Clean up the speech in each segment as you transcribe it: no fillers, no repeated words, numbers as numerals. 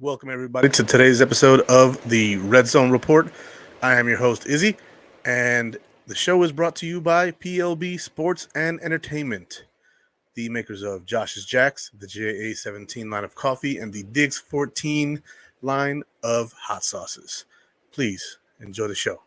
Welcome, everybody, to today's episode of the Redzone Report. I am your host, Izzy, and the show is brought to you by PLB Sports and Entertainment, the makers of Josh's Jacks, the JA17 line of coffee, and the Diggs 14 line of hot sauces. Please enjoy the show.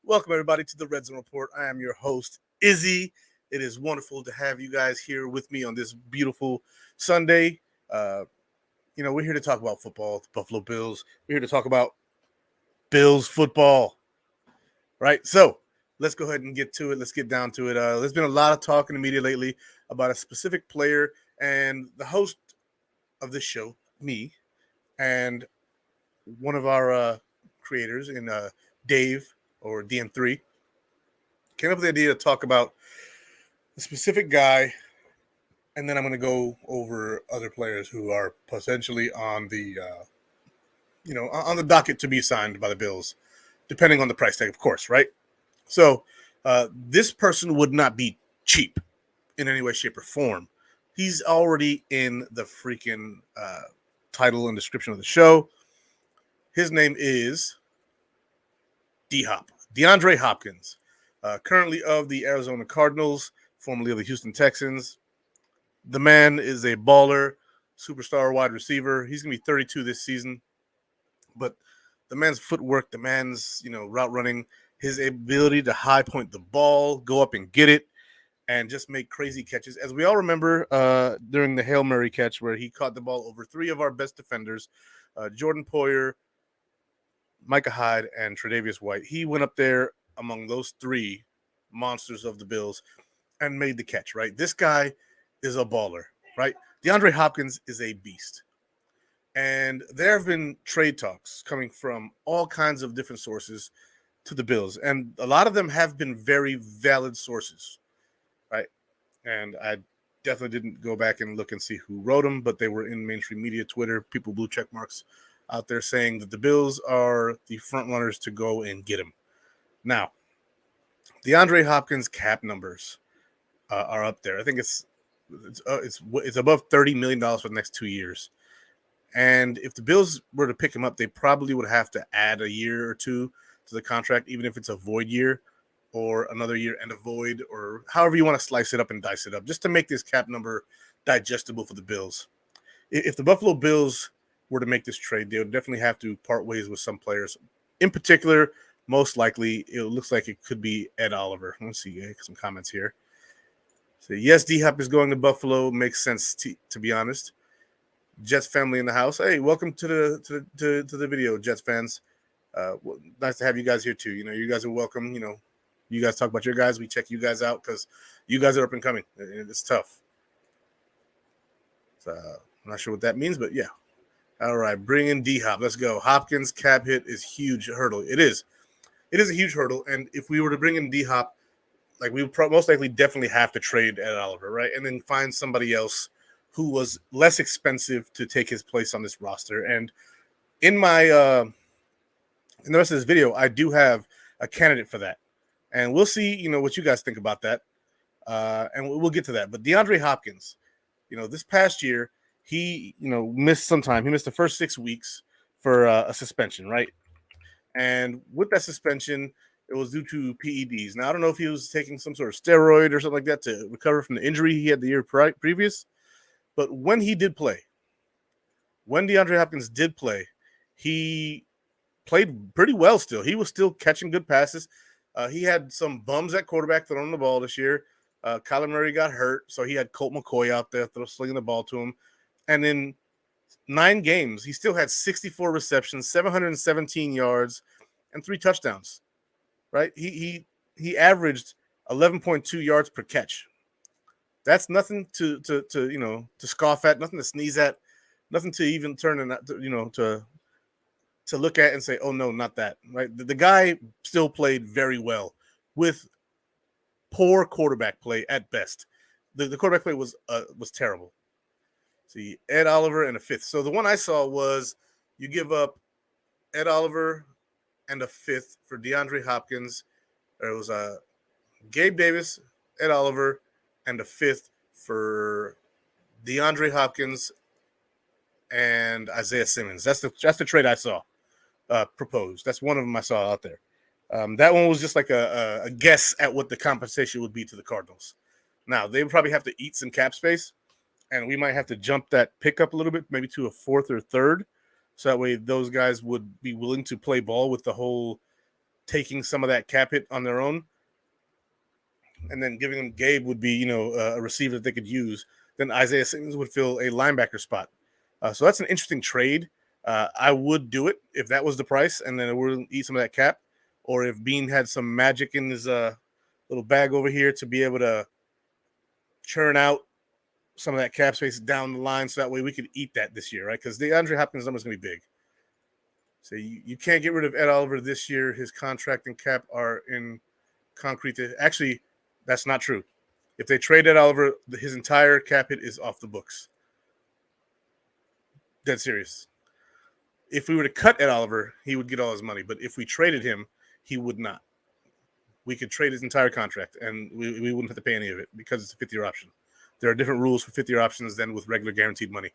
Welcome, everybody, to the Redzone Report. I am your host, Izzy. It is wonderful to have you guys here with me on this beautiful Sunday. We're here to talk about football, the Buffalo Bills. We're here to talk about Bills football, right? So let's go ahead and get to it. Let's get down to it. There's been a lot of talk in the media lately about a specific player, and the host of this show, me, and one of our creators in Dave, or DM3, came up with the idea to talk about a specific guy, and then I'm going to go over other players who are potentially on the, on the docket to be signed by the Bills, depending on the price tag, of course, right? So this person would not be cheap in any way, shape, or form. He's already in the freaking title and description of the show. His name is DHop. Deandre Hopkins, currently of the Arizona Cardinals, formerly of the Houston Texans. The man is a baller, superstar wide receiver. He's going to be 32 this season. But the man's footwork, the man's, route running, his ability to high point the ball, go up and get it, and just make crazy catches. As we all remember during the Hail Mary catch where he caught the ball over three of our best defenders, Jordan Poyer, Micah Hyde, and Tre'Davious White. He went up there among those three monsters of the Bills and made the catch, right? This guy is a baller, right? DeAndre Hopkins is a beast. And there have been trade talks coming from all kinds of different sources to the Bills. And a lot of them have been very valid sources, right? And I definitely didn't go back and look and see who wrote them, but they were in mainstream media, Twitter, people blue check marks out there saying that the Bills are the front runners to go and get him. Now, DeAndre Hopkins' cap numbers are up there. I think it's above $30 million for the next 2 years. And if the Bills were to pick him up, they probably would have to add a year or two to the contract, even if it's a void year or another year and a void, or however you want to slice it up and dice it up, just to make this cap number digestible for the Bills. If the Buffalo Bills were to make this trade, they would definitely have to part ways with some players. In particular, most likely, it looks like it could be Ed Oliver. Let's see some comments here. So yes, D-Hop is going to Buffalo. Makes sense, to be honest. Jets family in the house. Hey, welcome to the video, Jets fans. Nice to have you guys here too. You guys are welcome. You guys talk about your guys. We check you guys out because you guys are up and coming. It's tough. So, I'm not sure what that means, but yeah. All right, bring in D-Hop. Let's go. Hopkins cap hit is huge hurdle. It is a huge hurdle, and if we were to bring in D-Hop, like we would most likely definitely have to trade Ed Oliver, right? And then find somebody else who was less expensive to take his place on this roster. And in my in the rest of this video, I do have a candidate for that. And we'll see, what you guys think about that. And we'll get to that. But DeAndre Hopkins, this past year, he, missed some time. He missed the first 6 weeks for a suspension, right? And with that suspension, it was due to PEDs. Now, I don't know if he was taking some sort of steroid or something like that to recover from the injury he had the year previous. But when DeAndre Hopkins did play, he played pretty well still. He was still catching good passes. He had some bums at quarterback throwing the ball this year. Kyler Murray got hurt, so he had Colt McCoy out there slinging the ball to him. And in 9 games, he still had 64 receptions, 717 yards, and 3 touchdowns. Right? He averaged 11.2 yards per catch. That's nothing to scoff at, nothing to sneeze at, nothing to even turn and to look at and say, oh no, not that. Right? The guy still played very well with poor quarterback play at best. The quarterback play was terrible. See, Ed Oliver and a 5th. So the one I saw was you give up Ed Oliver and a 5th for DeAndre Hopkins. There was Gabe Davis, Ed Oliver, and a 5th for DeAndre Hopkins and Isaiah Simmons. That's the trade I saw proposed. That's one of them I saw out there. That one was just like a guess at what the compensation would be to the Cardinals. Now, they would probably have to eat some cap space, and we might have to jump that pick up a little bit, maybe to a 4th or 3rd. So that way those guys would be willing to play ball with the whole taking some of that cap hit on their own. And then giving them Gabe would be, a receiver that they could use. Then Isaiah Simmons would fill a linebacker spot. So that's an interesting trade. I would do it if that was the price, and then it would eat some of that cap. Or if Bean had some magic in his little bag over here to be able to churn out some of that cap space down the line, so that way we could eat that this year, right? Because the DeAndre Hopkins number is going to be big. So you can't get rid of Ed Oliver this year. His contract and cap are in concrete. Actually, that's not true. If they trade Ed Oliver, his entire cap hit is off the books. Dead serious. If we were to cut Ed Oliver, he would get all his money. But if we traded him, he would not. We could trade his entire contract, and we wouldn't have to pay any of it because it's a 5th-year option. There are different rules for 5th-year options than with regular guaranteed money.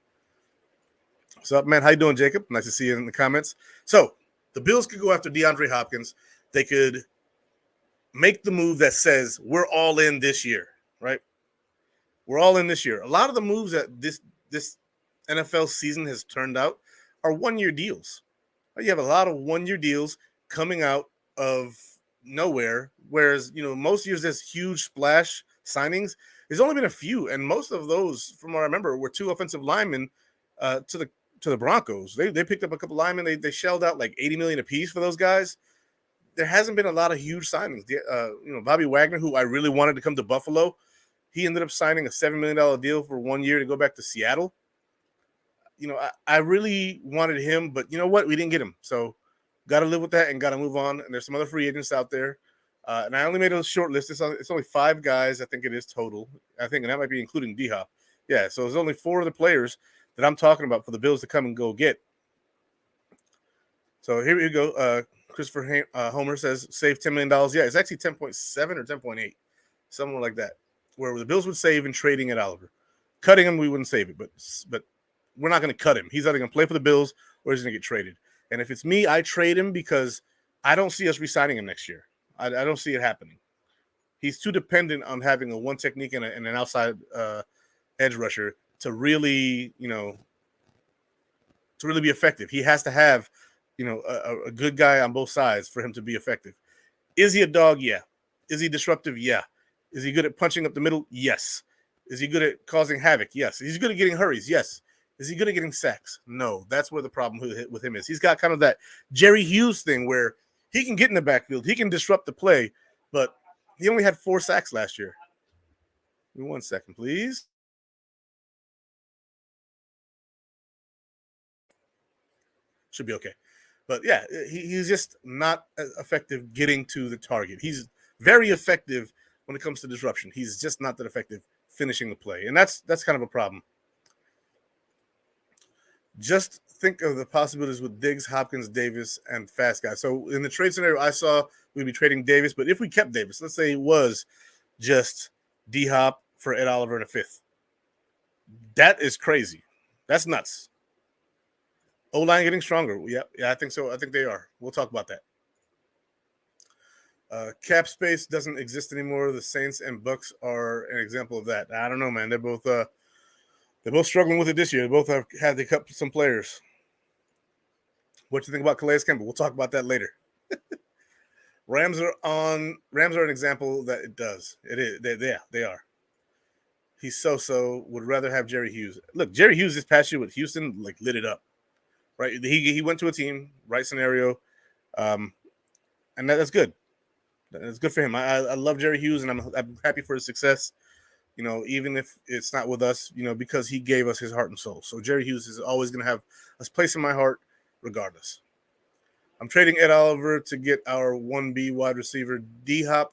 What's up, man? How you doing, Jacob? Nice to see you in the comments. So the Bills could go after DeAndre Hopkins. They could make the move that says we're all in this year, right? We're all in this year. A lot of the moves that this NFL season has turned out are 1-year deals. You have a lot of 1-year deals coming out of nowhere, whereas most years there's huge splash signings. There's only been a few, and most of those, from what I remember, were 2 offensive linemen to the Broncos. They picked up a couple linemen. They shelled out like $80 million apiece for those guys. There hasn't been a lot of huge signings. Bobby Wagner, who I really wanted to come to Buffalo, he ended up signing a $7 million deal for 1 year to go back to Seattle. I really wanted him, but you know what? We didn't get him. So got to live with that and got to move on. And there's some other free agents out there. And I only made a short list. It's only 5 guys, I think it is total. I think, and that might be including DHop. Yeah, so there's only 4 of the players that I'm talking about for the Bills to come and go get. So here we go. Christopher Homer says save $10 million. Yeah, it's actually 10.7 or 10.8, somewhere like that, where the Bills would save in trading at Oliver. Cutting him, we wouldn't save it, but we're not going to cut him. He's either going to play for the Bills or he's going to get traded. And if it's me, I trade him because I don't see us re-signing him next year. I don't see it happening. He's too dependent on having a one technique and an outside edge rusher to really, to really be effective. He has to have, a good guy on both sides for him to be effective. Is he a dog? Yeah. Is he disruptive? Yeah. Is he good at punching up the middle? Yes. Is he good at causing havoc? Yes. Is he good at getting hurries? Yes. Is he good at getting sacks? No. That's where the problem with him is. He's got kind of that Jerry Hughes thing where he can get in the backfield. He can disrupt the play, but he only had 4 sacks last year. Give me 1 second, please. Should be okay. But yeah, he's just not effective getting to the target. He's very effective when it comes to disruption. He's just not that effective finishing the play. And that's kind of a problem. Just think of the possibilities with Diggs, Hopkins, Davis, and fast guys. So in the trade scenario I saw, we'd be trading Davis, but if we kept Davis, let's say it was just DHop for Ed Oliver in a fifth. That is crazy. That's nuts. O-line getting stronger. Yeah, I think so. I think they are. We'll talk about that. Cap space doesn't exist anymore. The Saints and Bucks are an example of that. I don't know, man. They're both struggling with it this year. They both have had to cut some players. What you think about Calais Campbell? We'll talk about that later. Rams are an example that it does. It is. They are. He's so. Would rather have Jerry Hughes. Look, Jerry Hughes this past year with Houston lit it up. Right. He went to a team, right scenario, and that's good. That's good for him. I love Jerry Hughes, and I'm happy for his success. Even if it's not with us, because he gave us his heart and soul. So Jerry Hughes is always going to have a place in my heart, regardless. I'm trading Ed Oliver to get our 1B wide receiver. DHop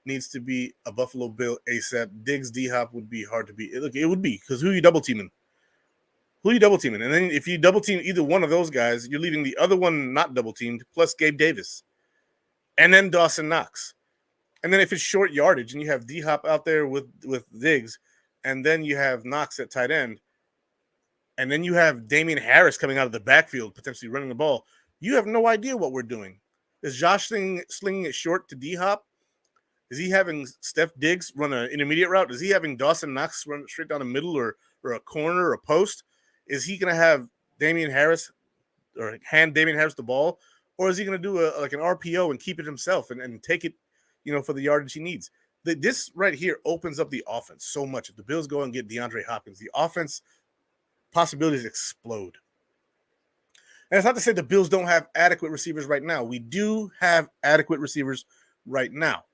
needs to be a Buffalo Bill ASAP. Diggs DHop would be hard to beat. Look, it would be, because who are you double teaming? And then if you double team either one of those guys, you're leaving the other one not double teamed, plus Gabe Davis. And then Dawson Knox. And then if it's short yardage and you have DHop out there with Diggs, and then you have Knox at tight end, and then you have Damian Harris coming out of the backfield, potentially running the ball, you have no idea what we're doing. Is Josh slinging it short to DHop? Is he having Steph Diggs run an intermediate route? Is he having Dawson Knox run straight down the middle or a corner or a post? Is he going to have Damian Harris or hand Damian Harris the ball? Or is he going to do an RPO and keep it himself and take it, for the yardage he needs? This right here opens up the offense so much. If the Bills go and get DeAndre Hopkins, the offense possibilities explode. And it's not to say the Bills don't have adequate receivers right now. We do have adequate receivers right now.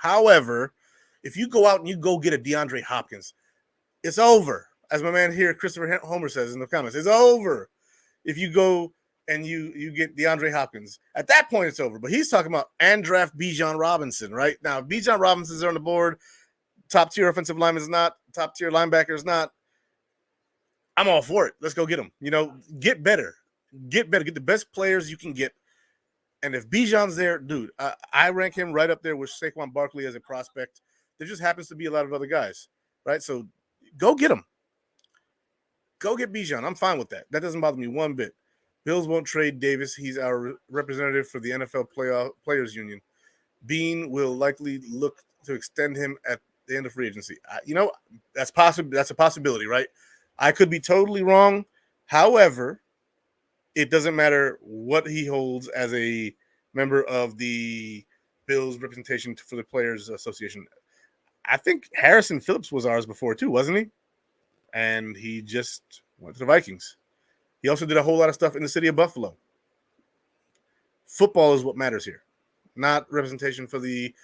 However, if you go out and you go get a DeAndre Hopkins, it's over. As my man here, Christopher Homer, says in the comments, it's over. If you go and you get DeAndre Hopkins, at that point it's over. But he's talking about and draft Bijan Robinson, right? Now, Bijan Robinson's on the board. Top tier offensive lineman is not. Top tier linebacker is not. I'm all for it. Let's go get him. Get better. Get the best players you can get. And if Bijan's there, dude, I rank him right up there with Saquon Barkley as a prospect. There just happens to be a lot of other guys, right? So go get him. Go get Bijan. I'm fine with that. That doesn't bother me one bit. Bills won't trade Davis. He's our representative for the NFL Players Union. Bean will likely look to extend him at the end of free agency. That's possible. That's a possibility, right? I could be totally wrong. However, it doesn't matter what he holds as a member of the Bills representation for the Players Association. I think Harrison Phillips was ours before too, wasn't he? And he just went to the Vikings. He also did a whole lot of stuff in the city of Buffalo. Football is what matters here, not representation for the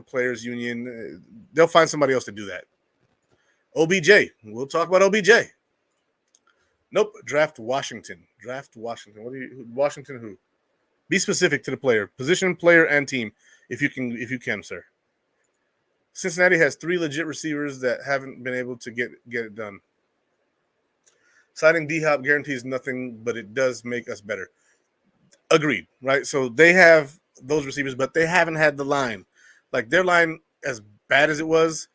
Players Union. They'll find somebody else to do that. OBJ. We'll talk about OBJ. Nope. Draft Washington. Washington who? Be specific to the player. Position, player, and team. If you can, sir. Cincinnati has 3 legit receivers that haven't been able to get it done. Signing DHop guarantees nothing, but it does make us better. Agreed, right? So they have those receivers, but they haven't had the line. Like their line, as bad as it was,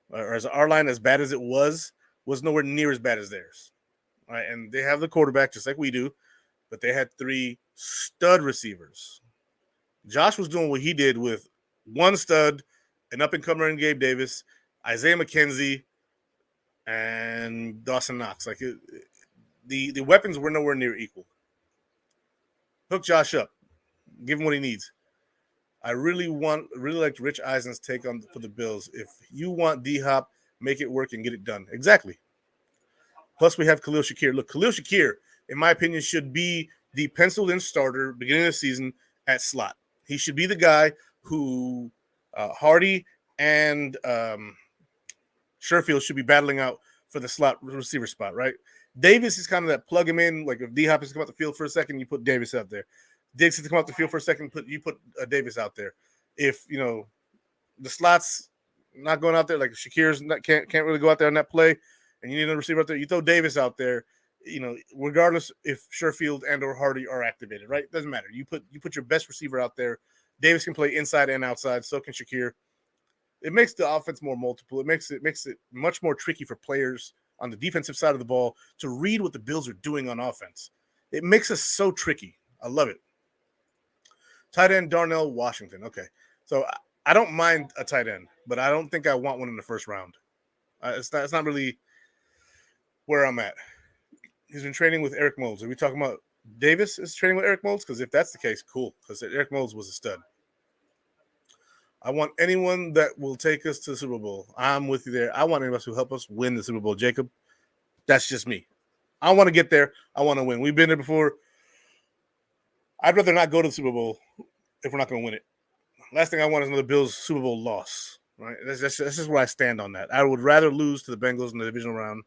or as our line as bad as it was nowhere near as bad as theirs. Right? And they have the quarterback just like we do, but they had 3 stud receivers. Josh was doing what he did with 1 stud, an up-and-comer in Gabe Davis, Isaiah McKenzie, and Dawson Knox. Like the weapons were nowhere near equal. Hook Josh up. Give him what he needs. I really liked Rich Eisen's take for the Bills. If you want DHop, make it work and get it done. Exactly. Plus, we have Khalil Shakir. Look, Khalil Shakir, in my opinion, should be the penciled-in starter beginning of the season at slot. He should be the guy who Hardy and Sherfield should be battling out for the slot receiver spot, right? Davis is kind of that plug him in. Like if DHop is to come out the field for a second, you put Davis out there. Diggs is to come out the field for a second, you put Davis out there. If the slots not going out there, like Shakir's can't really go out there on that play, and you need another receiver out there, you throw Davis out there. Regardless if Sherfield and or Hardy are activated, right? Doesn't matter. You put your best receiver out there. Davis can play inside and outside. So can Shakir. It makes the offense more multiple. It makes it much more tricky for players on the defensive side of the ball to read what the Bills are doing on offense. It makes us so tricky. I love it. Tight end Darnell Washington. Okay, so I don't mind a tight end, but I don't think I want one in the first round. It's not really where I'm at. He's been training with Eric Moulds. Are we talking about Davis is training with Eric Moulds? Because if that's the case, cool. Because Eric Moulds was a stud. I want anyone that will take us to the Super Bowl. I'm with you there. I want anyone who help us win the Super Bowl. Jacob, that's just me. I want to get there. I want to win. We've been there before. I'd rather not go to the Super Bowl if we're not going to win it. Last thing I want is another Bills Super Bowl loss. Right? That's just where I stand on that. I would rather lose to the Bengals in the divisional round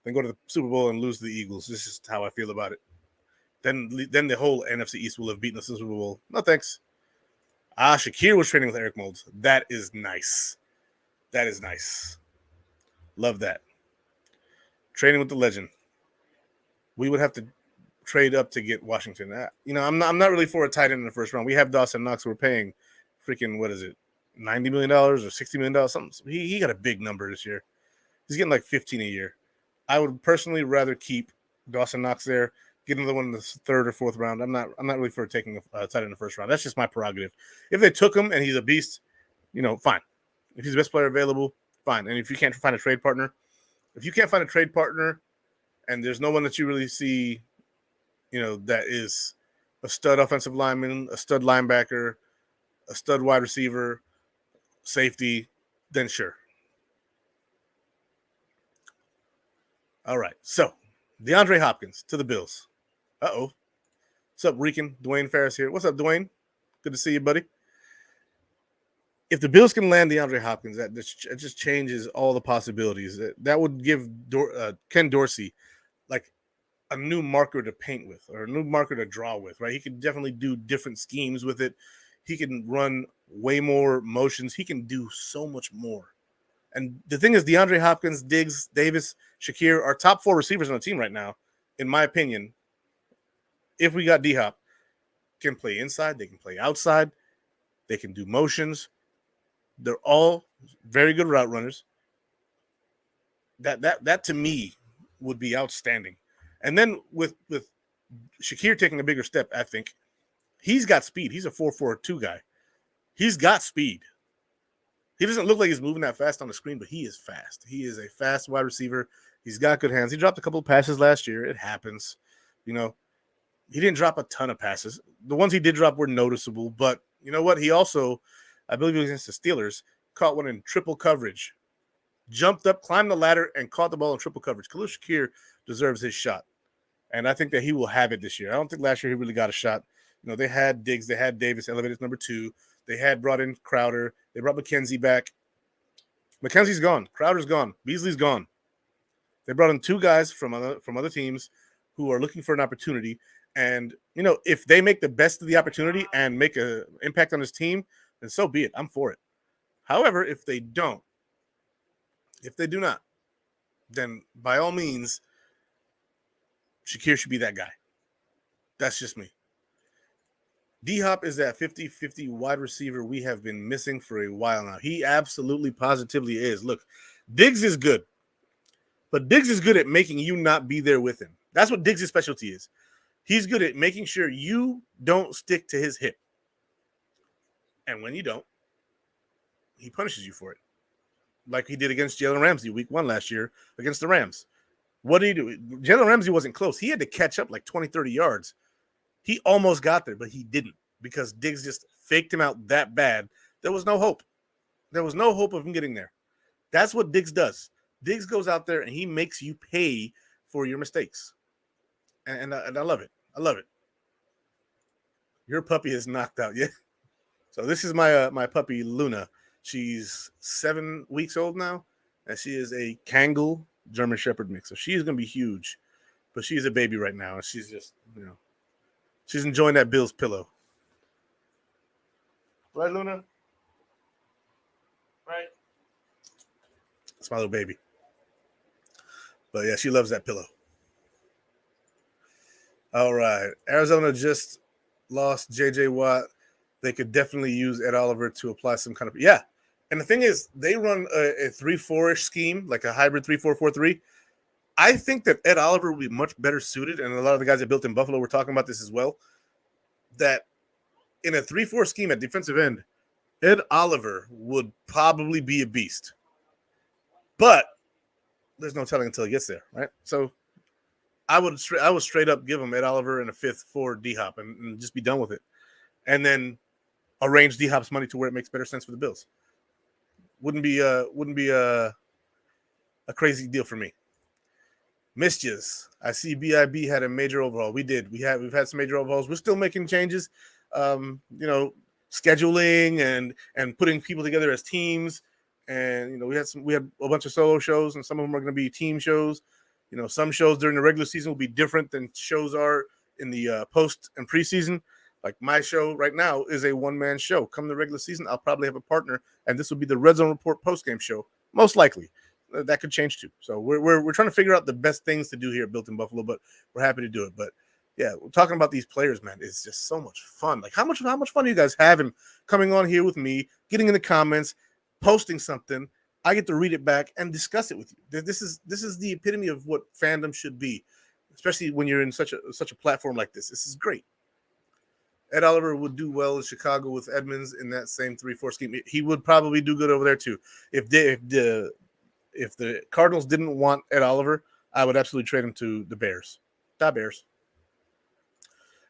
than go to the Super Bowl and lose to the Eagles. This is how I feel about it. Then the whole NFC East will have beaten us in the Super Bowl. No thanks. Shakir was training with Eric Moulds. That is nice. That is nice. Love that. Training with the legend. We would have to trade up to get Washington. I'm not really for a tight end in the first round. We have Dawson Knox. We're paying freaking, what is it, $90 million or $60 million? Something. He got a big number this year. He's getting like 15 a year. I would personally rather keep Dawson Knox there, get another one in the third or fourth round. I'm not really for taking a tight end in the first round. That's just my prerogative. If they took him and he's a beast, fine. If he's the best player available, fine. And if you can't find a trade partner, and there's no one that you really see, that is a stud offensive lineman, a stud linebacker, a stud wide receiver, safety, then sure. All right, so DeAndre Hopkins to the Bills. Uh-oh. What's up, Rican? Dwayne Ferris here. What's up, Dwayne? Good to see you, buddy. If the Bills can land DeAndre Hopkins, that just changes all the possibilities. That would give Ken Dorsey like a new marker to paint with or a new marker to draw with, right? He can definitely do different schemes with it. He can run way more motions. He can do so much more. And the thing is, DeAndre Hopkins, Diggs, Davis, Shakir are top 4 receivers on the team right now, in my opinion. If we got DHop, can play inside, they can play outside, they can do motions. They're all very good route runners. That to me would be outstanding. And then with Shakir taking a bigger step, I think he's got speed. He's a 4.42 guy. He's got speed. He doesn't look like he's moving that fast on the screen, but he is fast. He is a fast wide receiver. He's got good hands. He dropped a couple of passes last year. It happens. He didn't drop a ton of passes. The ones he did drop were noticeable, but you know what? He also, I believe it was against the Steelers, caught one in triple coverage. Jumped up, climbed the ladder, and caught the ball in triple coverage. Khalil Shakir deserves his shot. And I think that he will have it this year. I don't think last year he really got a shot. They had Diggs, they had Davis elevated number 2. They had brought in Crowder. They brought McKenzie back. McKenzie's gone. Crowder's gone. Beasley's gone. They brought in 2 guys from other teams who are looking for an opportunity. And, if they make the best of the opportunity and make an impact on his team, then so be it. I'm for it. However, if they do not, then by all means, Shakir should be that guy. That's just me. DHop is that 50-50 wide receiver we have been missing for a while now. He absolutely positively is. Look, Diggs is good. But Diggs is good at making you not be there with him. That's what Diggs' specialty is. He's good at making sure you don't stick to his hip. And when you don't, he punishes you for it. Like he did against Jalen Ramsey week 1 last year against the Rams. What did he do? Jalen Ramsey wasn't close. He had to catch up like 20, 30 yards. He almost got there, but he didn't because Diggs just faked him out that bad. There was no hope. There was no hope of him getting there. That's what Diggs does. Diggs goes out there and he makes you pay for your mistakes. And I love it. I love it. Your puppy is knocked out. Yeah. So this is my puppy, Luna. She's 7 weeks old now, and she is a Kangal German Shepherd mix. So she's going to be huge, but she's a baby right now, and she's just, she's enjoying that Bill's pillow. Right, Luna? Right? It's my little baby. But yeah, she loves that pillow. All right. Arizona just lost J.J. Watt. They could definitely use Ed Oliver to apply some kind of yeah. And the thing is, they run a 3-4-ish scheme, like a hybrid 3-4-4-3. I think that Ed Oliver would be much better suited, and a lot of the guys that built in Buffalo were talking about this as well. That in a 3-4 scheme at defensive end, Ed Oliver would probably be a beast. But there's no telling until he gets there, right? So I would straight up give him Ed Oliver and a fifth for DHop and just be done with it, and then arrange DHop's money to where it makes better sense for the Bills. Wouldn't be a crazy deal for me. Mischievous. I see BIB had a major overhaul. We did. We've had some major overhauls. We're still making changes. Scheduling and putting people together as teams. And we had a bunch of solo shows, and some of them are going to be team shows. Some shows during the regular season will be different than shows are in the post and preseason. Like my show right now is a one-man show. Come the regular season, I'll probably have a partner, and this will be the Redzone Report post-game show, most likely. That could change too. So we're trying to figure out the best things to do here at Built in Buffalo, but we're happy to do it. But yeah, we're talking about these players, man. It's just so much fun. Like how much fun are you guys having coming on here with me, getting in the comments, posting something? I get to read it back and discuss it with you. This is the epitome of what fandom should be, especially when you're in such a platform like this. This is great. Ed Oliver would do well in Chicago with Edmonds in that same 3-4 scheme. He would probably do good over there too. If the Cardinals didn't want Ed Oliver, I would absolutely trade him to the Bears. The Bears.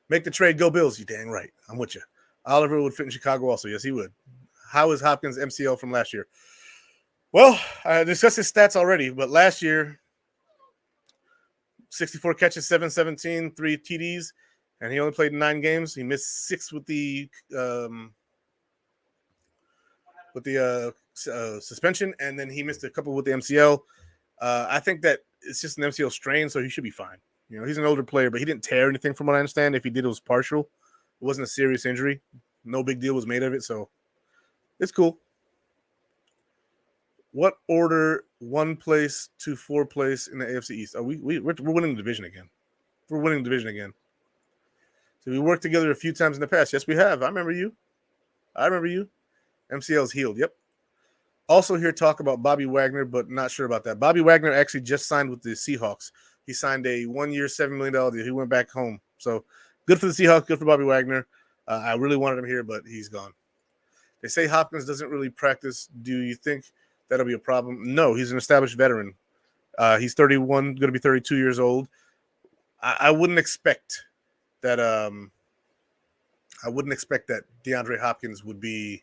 Make the trade, go Bills. You dang right. I'm with you. Oliver would fit in Chicago also. Yes, he would. How is Hopkins' MCL from last year? Well, I discussed his stats already, but last year, 64 catches, 717, 3 TDs, and he only played 9 games. He missed 6 with the suspension, and then he missed a couple with the MCL. I think that it's just an MCL strain, so he should be fine. He's an older player, but he didn't tear anything from what I understand. If he did, it was partial. It wasn't a serious injury. No big deal was made of it, so it's cool. What order 1 place to 4 place in the AFC East? We're winning the division again. We're winning the division again. So we worked together a few times in the past. Yes, we have. I remember you. MCL's healed. Yep. Also here talk about Bobby Wagner, but not sure about that. Bobby Wagner actually just signed with the Seahawks. He signed a 1-year, $7 million deal. He went back home. So good for the Seahawks, good for Bobby Wagner. I really wanted him here, but he's gone. They say Hopkins doesn't really practice. Do you think that'll be a problem? No, he's an established veteran. He's 31, going to be 32 years old. I wouldn't expect that. I wouldn't expect that Deandre Hopkins would be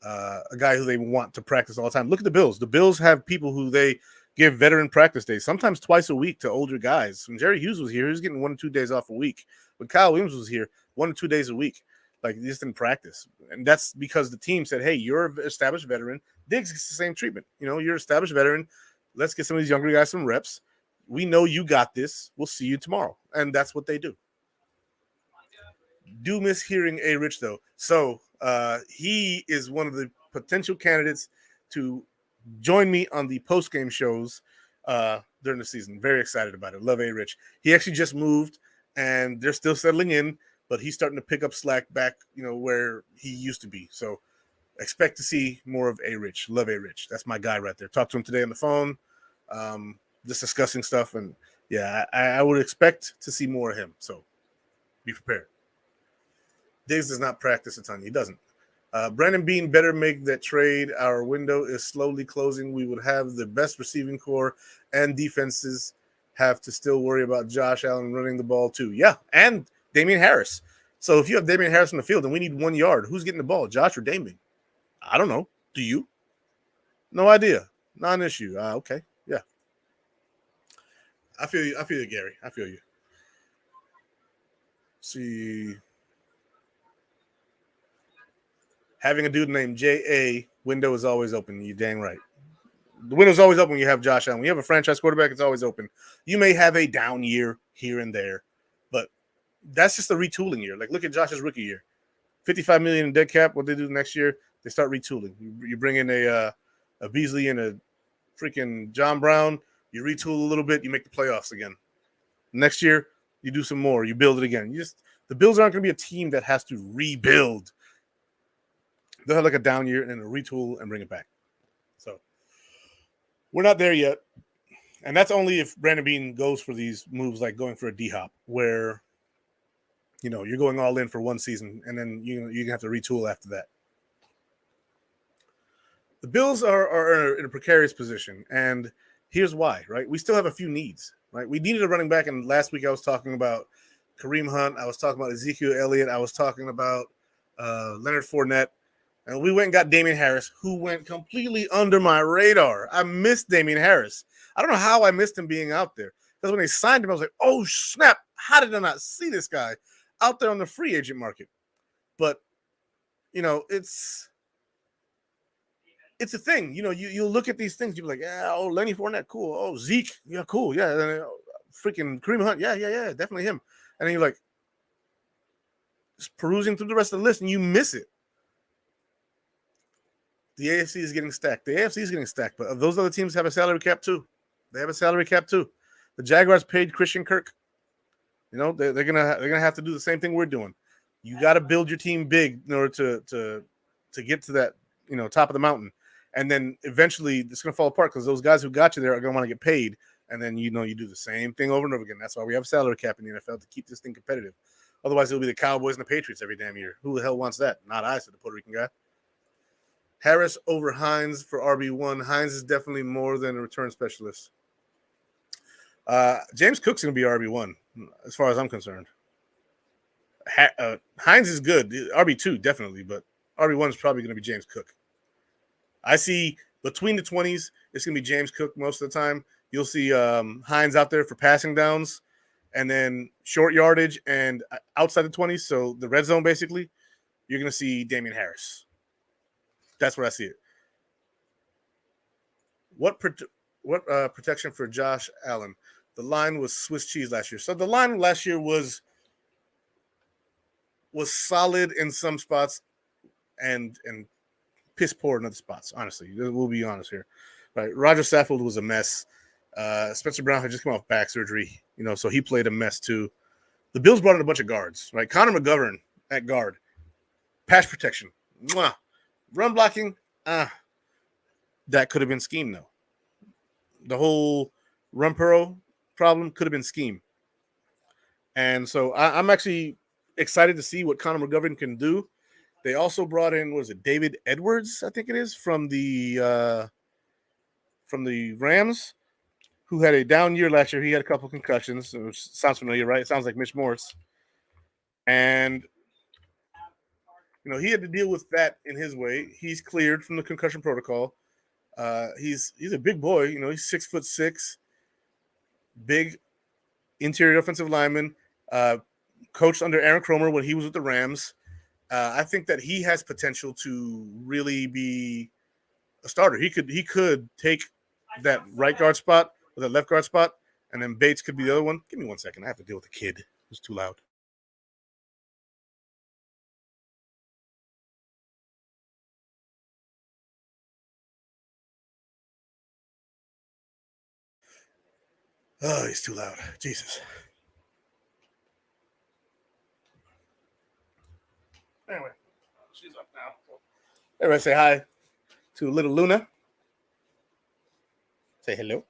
a guy who they want to practice all the time. Look at the Bills. The Bills have people who they give veteran practice days, sometimes twice a week to older guys. When Jerry Hughes was here, he was getting 1 or 2 days off a week. When Kyle Williams was here, 1 or 2 days a week. Like, he just didn't practice. And that's because the team said, hey, you're an established veteran. Diggs gets the same treatment. You're an established veteran. Let's get some of these younger guys some reps. We know you got this. We'll see you tomorrow. And that's what they do. Do miss hearing A. Rich, though. So he is one of the potential candidates to join me on the post-game shows during the season. Very excited about it. Love A. Rich. He actually just moved, and they're still settling in, but he's starting to pick up slack back, where he used to be. So expect to see more of A. Rich. Love A. Rich. That's my guy right there. Talked to him today on the phone, just discussing stuff. And, yeah, I would expect to see more of him. So be prepared. Diggs does not practice a ton. He doesn't. Brandon Bean better make that trade. Our window is slowly closing. We would have the best receiving core, and defenses have to still worry about Josh Allen running the ball too. Yeah, and Damian Harris. So if you have Damian Harris on the field and we need 1 yard, who's getting the ball, Josh or Damian? I don't know. Do you? No idea. Not an issue. Okay. Yeah. I feel you, Gary. I feel you. See. Having a dude named J.A. window is always open. You dang right. The window's always open when you have Josh Allen. When you have a franchise quarterback, it's always open. You may have a down year here and there, but that's just a retooling year. Like, look at Josh's rookie year. $55 million in dead cap. What they do next year, they start retooling. You bring in a Beasley and a freaking John Brown. You retool a little bit, you make the playoffs again. Next year, you do some more, you build it again. The Bills aren't going to be a team that has to rebuild. They'll have like a down year and then a retool and bring it back. So we're not there yet. And that's only if Brandon Beane goes for these moves like going for a DHop, where you're going all in for one season and then you have to retool after that. The Bills are in a precarious position, and here's why, right? We still have a few needs, right? We needed a running back, and last week I was talking about Kareem Hunt. I was talking about Ezekiel Elliott. I was talking about Leonard Fournette. And we went and got Damian Harris, who went completely under my radar. I missed Damian Harris. I don't know how I missed him being out there. Because when they signed him, I was like, oh, snap. How did I not see this guy out there on the free agent market? But, it's a thing. You look at these things, you're like, yeah, oh, Lenny Fournette, cool. Oh, Zeke, yeah, cool. Yeah, freaking Kareem Hunt, yeah, definitely him. And then you're like, just perusing through the rest of the list, and you miss it. The AFC is getting stacked. The AFC is getting stacked, but those other teams have a salary cap too. They have a salary cap too. The Jaguars paid Christian Kirk. They're gonna have to do the same thing we're doing. You got to build your team big in order to get to that top of the mountain, and then eventually it's gonna fall apart because those guys who got you there are gonna want to get paid, and then you do the same thing over and over again. That's why we have a salary cap in the NFL to keep this thing competitive. Otherwise, it'll be the Cowboys and the Patriots every damn year. Who the hell wants that? Not I, said the Puerto Rican guy. Harris over Hines for RB1. Hines is definitely more than a return specialist. James Cook's going to be RB1 as far as I'm concerned. Hines is good. RB2 definitely, but RB1 is probably going to be James Cook. I see between the 20s, it's going to be James Cook most of the time. You'll see Hines out there for passing downs and then short yardage and outside the 20s, so the red zone basically, you're going to see Damian Harris. That's where I see it. What protection for Josh Allen? The line was Swiss cheese last year. So the line last year was solid in some spots and piss poor in other spots. Honestly, we'll be honest here. Right? Roger Saffold was a mess. Spencer Brown had just come off back surgery, so he played a mess too. The Bills brought in a bunch of guards. Right? Connor McGovern at guard, pass protection. Mwah. Run blocking, that could have been scheme, though. The whole run pearl problem could have been scheme. And so I'm actually excited to see what Connor McGovern can do. They also brought in, David Edwards, I think it is, from the Rams, who had a down year last year. He had a couple concussions. Which sounds familiar, right? It sounds like Mitch Morse. And he had to deal with that in his way. He's cleared from the concussion protocol. He's a big boy. He's 6'6", big interior offensive lineman. Coached under Aaron Kromer when he was with the Rams. I think that he has potential to really be a starter. He could take that right guard spot or that left guard spot, and then Bates could be the other one. Give me 1 second. I have to deal with a kid who's too loud. Oh, he's too loud. Jesus. Anyway, she's up now. Everybody say hi to little Luna. Say hello.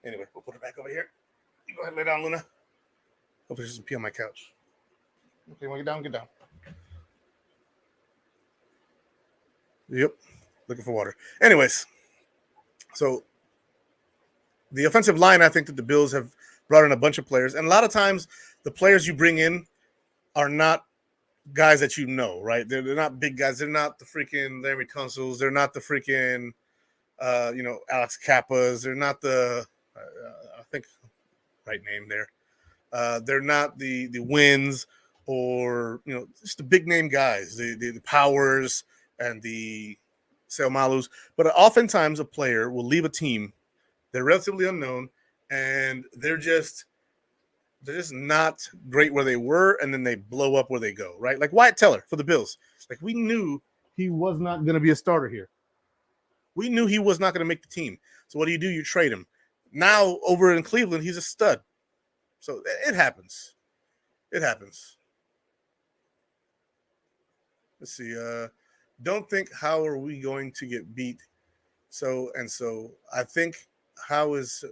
Anyway, we'll put her back over here. You go ahead and lay down, Luna. Hopefully she doesn't pee on my couch. Okay, want to get down? Get down. Yep. Looking for water. Anyways, so the offensive line, I think that the Bills have brought in a bunch of players. And a lot of times the players you bring in are not guys that right? They're not big guys. They're not the freaking Larry Tunsil's. They're not the freaking, Alex Kappas. They're not the, I think, right name there. They're not the Wins or, just the big name guys, the Powers and the Selmalus. But oftentimes a player will leave a team. They're relatively unknown, and they're just not great where they were, and then they blow up where they go, right? Like Wyatt Teller for the Bills. Like, we knew he was not going to be a starter here. We knew he was not going to make the team. So what do? You trade him. Now over in Cleveland, he's a stud. So it happens. It happens. Let's see. Don't think how are we going to get beat? So I think how is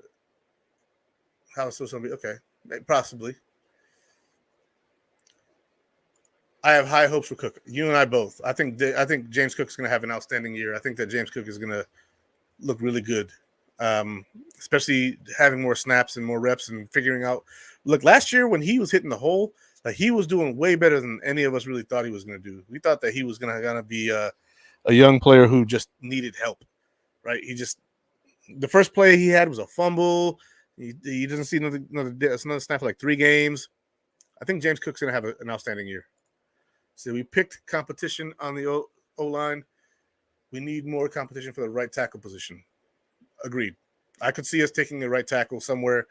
somebody okay? Possibly. I have high hopes for Cook. You and I both. I think James Cook is going to have an outstanding year. I think that James Cook is going to look really good, especially having more snaps and more reps and figuring out. Look, last year when he was hitting the hole, like he was doing way better than any of us really thought he was going to do. We thought that he was going to be a young player who just needed help, right? The first play he had was a fumble. He doesn't see another snap for like 3 games. I think James Cook's going to have an outstanding year. So we picked competition on the O-line. We need more competition for the right tackle position. Agreed. I could see us taking the right tackle somewhere,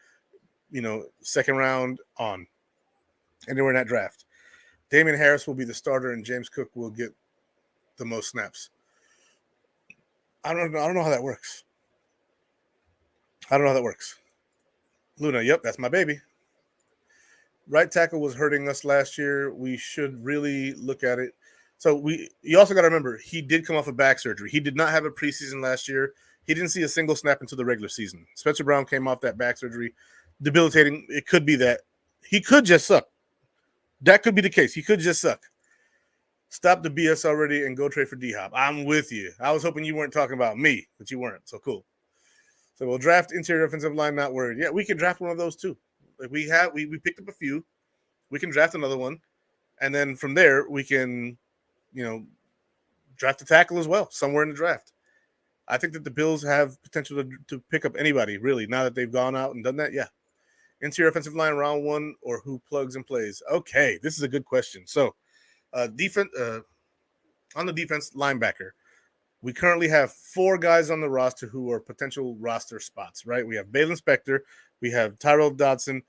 second round on. Anywhere in that draft. Damian Harris will be the starter and James Cook will get the most snaps. I don't know how that works. Luna, yep, that's my baby. Right tackle was hurting us last year. We should really look at it. So you also got to remember, he did come off of back surgery. He did not have a preseason last year. He didn't see a single snap into the regular season. Spencer Brown came off that back surgery. Debilitating. It could be that. He could just suck. That could be the case. He could just suck. Stop the BS already and go trade for DHop. I'm with you. I was hoping you weren't talking about me, but you weren't. So cool. So we'll draft interior offensive line, not worried. Yeah, we can draft one of those too. Like we picked up a few. We can draft another one. And then from there, we can, draft a tackle as well, somewhere in the draft. I think that the Bills have potential to pick up anybody, really, now that they've gone out and done that. Yeah. Interior offensive line, round 1, or who plugs and plays? Okay, this is a good question. So, defense on the defense, linebacker. We currently have 4 guys on the roster who are potential roster spots, right? We have Balen Spector, we have Tyler Dodson,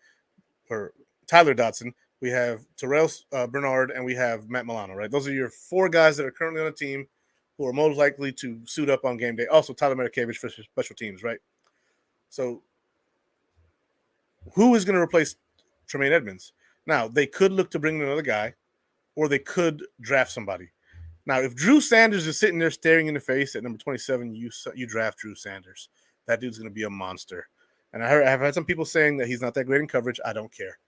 we have Terrell Bernard, and we have Matt Milano, right? Those are your 4 guys that are currently on the team who are most likely to suit up on game day. Also, Tyler Medikevich for special teams, right? So, who is going to replace Tremaine Edmonds? Now, they could look to bring in another guy, or they could draft somebody. Now, if Drew Sanders is sitting there staring in the face at number 27, you draft Drew Sanders. That dude's going to be a monster. And I've had some people saying that he's not that great in coverage. I don't care.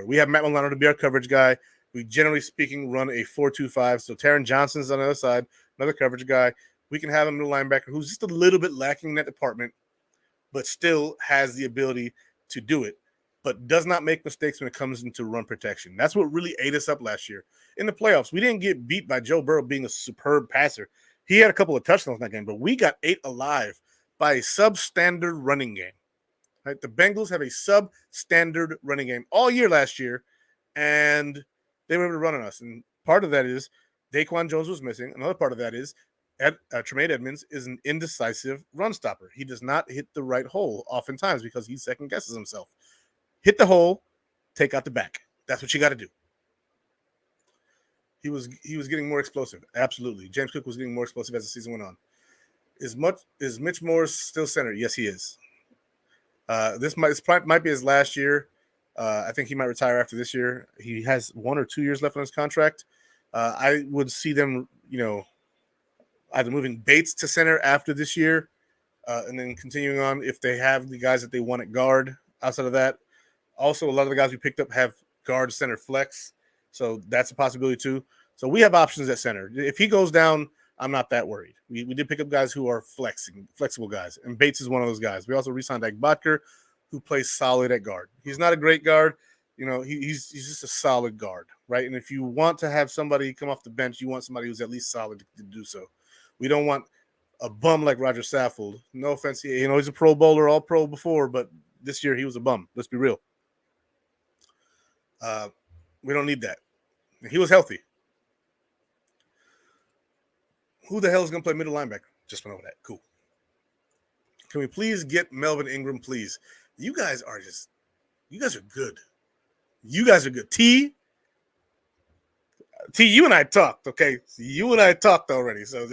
We have Matt Milano to be our coverage guy. We, generally speaking, run a 4-2-5. So Taron Johnson's on the other side, another coverage guy. We can have a middle linebacker who's just a little bit lacking in that department, but still has the ability to do it, but does not make mistakes when it comes into run protection. That's what really ate us up last year. In the playoffs, we didn't get beat by Joe Burrow being a superb passer. He had a couple of touchdowns in that game, but we got ate alive by a substandard running game. Right? The Bengals have a substandard running game all year last year, and they were able to run on us. And part of that is Daquan Jones was missing. Another part of that is Tremaine Edmonds is an indecisive run stopper. He does not hit the right hole oftentimes because he second guesses himself. Hit the hole, take out the back. That's what you got to do. He was getting more explosive. Absolutely. James Cook was getting more explosive as the season went on. Is Mitch Morse still center? Yes, he is. This might be his last year. I think he might retire after this year. He has 1 or 2 years left on his contract. I would see them, either moving Bates to center after this year, and then continuing on if they have the guys that they want at guard. Outside of that, also a lot of the guys we picked up have guard, center, flex, so that's a possibility too. So we have options at center. If he goes down, I'm not that worried. We did pick up guys who are flexible guys, and Bates is one of those guys. We also re-signed Ike Botker, who plays solid at guard. He's not a great guard. He's just a solid guard, right? And if you want to have somebody come off the bench, you want somebody who's at least solid to do so. We don't want a bum like Roger Saffold. No offense, he's a Pro Bowler, all pro before, but this year he was a bum. Let's be real. We don't need that. He was healthy. Who the hell is going to play middle linebacker? Just went over that. Cool. Can we please get Melvin Ingram, please? You guys are good. You guys are good. T, you and I talked, okay? You and I talked already. So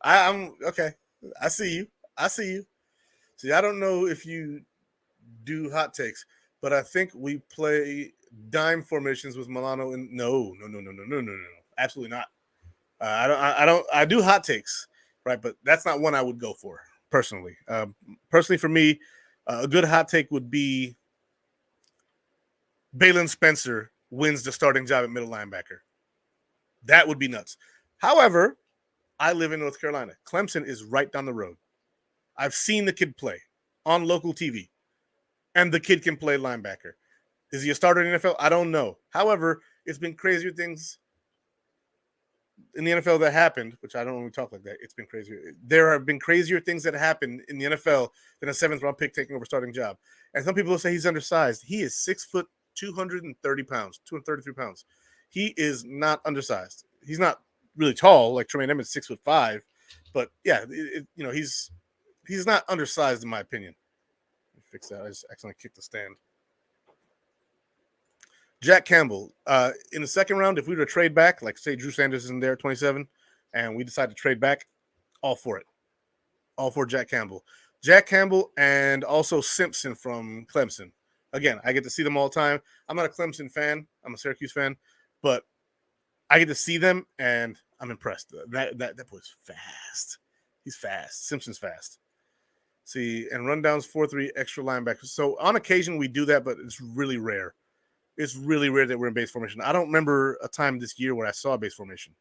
I'm okay. I see you. I see you. See, I don't know if you do hot takes, but I think we play dime formations with Milano. And no. Absolutely not. I do hot takes, right? But that's not one I would go for personally. Personally, for me, a good hot take would be Balin Spencer wins the starting job at middle linebacker. That would be nuts. However, I live in North Carolina. Clemson is right down the road. I've seen the kid play on local TV, and the kid can play linebacker. Is he a starter in the NFL? I don't know. However, it's been crazier things in the NFL that happened, which I don't want to talk like that. It's been crazier. There have been crazier things that happened in the NFL than a 7th-round pick taking over starting job. And some people will say he's undersized. He is 6 foot, 230 pounds, 233 pounds. He is not undersized. He's not really tall like Tremaine Edmonds, 6'5", but yeah, he's not undersized in my opinion. Let me fix that. I just accidentally kicked the stand. Jack Campbell, in the second round, if we were to trade back, like say Drew Sanders is in there, 27, and we decide to trade back, all for it. All for Jack Campbell. Jack Campbell and also Simpson from Clemson. Again, I get to see them all the time. I'm not a Clemson fan. I'm a Syracuse fan, but I get to see them, and I'm impressed. That boy's fast. He's fast. Simpson's fast. See, and rundowns 4-3 extra linebackers. So on occasion we do that, but it's really rare. It's really rare that we're in base formation. I don't remember a time this year where I saw base formation.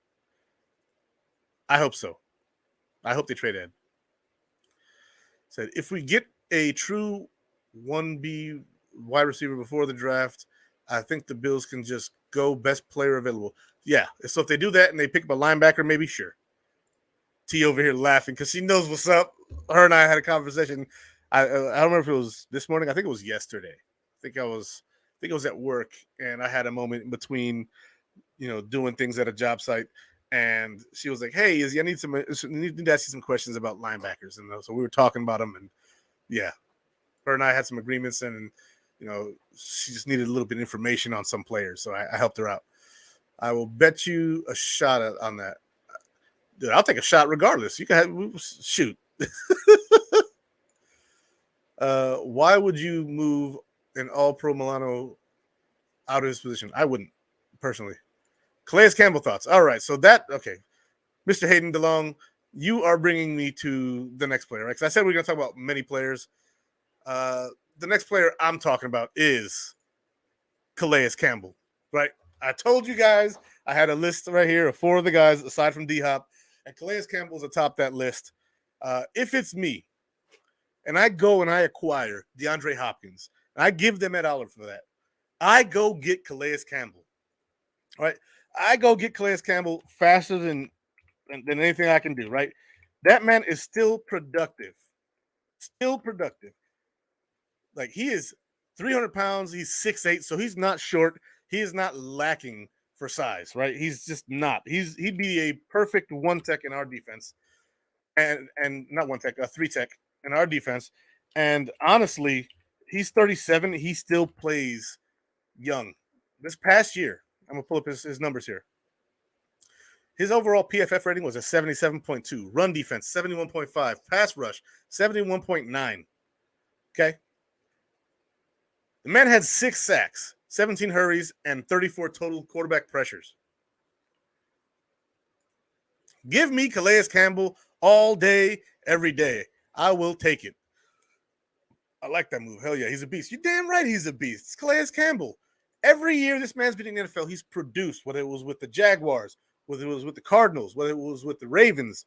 I hope so. I hope they trade Ed. Said, if we get a true 1B wide receiver before the draft, I think the Bills can just go best player available. Yeah, so if they do that and they pick up a linebacker, maybe sure. T over here laughing because she knows what's up. Her and I had a conversation. I don't remember if it was this morning. I think it was yesterday. I think it was at work, and I had a moment in between, doing things at a job site. And she was like, "Hey, Izzy, I need to ask you some questions about linebackers." And so we were talking about them, and yeah, her and I had some agreements, and she just needed a little bit of information on some players, so I helped her out. I will bet you a shot on that. Dude, I'll take a shot regardless. You can shoot. Why would you move an all-pro Milano out of his position? I wouldn't, personally. Calais Campbell thoughts. All right, so okay. Mr. Hayden DeLong, you are bringing me to the next player, right? Because I said we are going to talk about many players. The next player I'm talking about is Calais Campbell, right? I told you guys I had a list right here of 4 of the guys aside from DHop, and Calais Campbell's atop that list. If it's me, and I go and I acquire Deandre Hopkins, and I give them Ed Oliver for that, I go get Calais Campbell, right? I go get Calais Campbell faster than anything I can do, right? That man is still productive. Still productive. Like, he is 300 pounds. He's 6'8", so he's not short. He is not lacking for size, right? He's just not. He'd be a perfect 1-tech in our defense. And not 1-tech, a 3-tech in our defense. And honestly, he's 37. He still plays young. This past year, I'm going to pull up his numbers here. His overall PFF rating was a 77.2. Run defense, 71.5. Pass rush, 71.9. Okay? The man had 6 sacks, 17 hurries, and 34 total quarterback pressures. Give me Calais Campbell all day, every day. I will take it. I like that move. Hell yeah, he's a beast. You're damn right he's a beast. It's Calais Campbell. Every year this man's been in the NFL, he's produced, whether it was with the Jaguars, whether it was with the Cardinals, whether it was with the Ravens.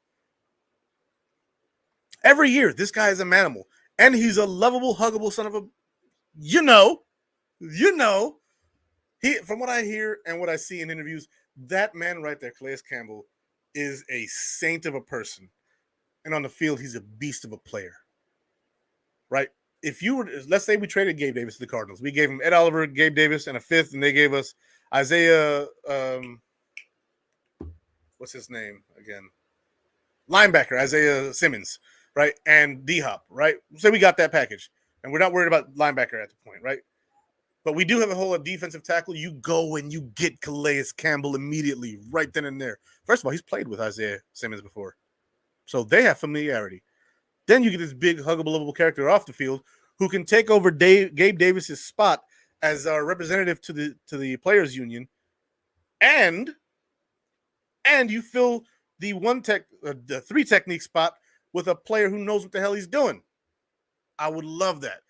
Every year, this guy is a manimal. And he's a lovable, huggable son of a... You know. He, from what I hear and what I see in interviews, that man right there, Calais Campbell, is a saint of a person. And on the field, he's a beast of a player. Right? If you were... Let's say we traded Gabe Davis to the Cardinals. We gave him Ed Oliver, Gabe Davis, and a 5th, and they gave us Isaiah... what's his name again? Linebacker, Isaiah Simmons, right? And DHop, right? So we got that package. And we're not worried about linebacker at the point, right? But we do have a whole defensive tackle. You go and you get Calais Campbell immediately, right then and there. First of all, he's played with Isaiah Simmons before. So they have familiarity. Then you get this big, huggable, lovable character off the field who can take over Gabe Davis's spot as our representative to the players union, and you fill the the 3 technique spot with a player who knows what the hell he's doing. I would love that.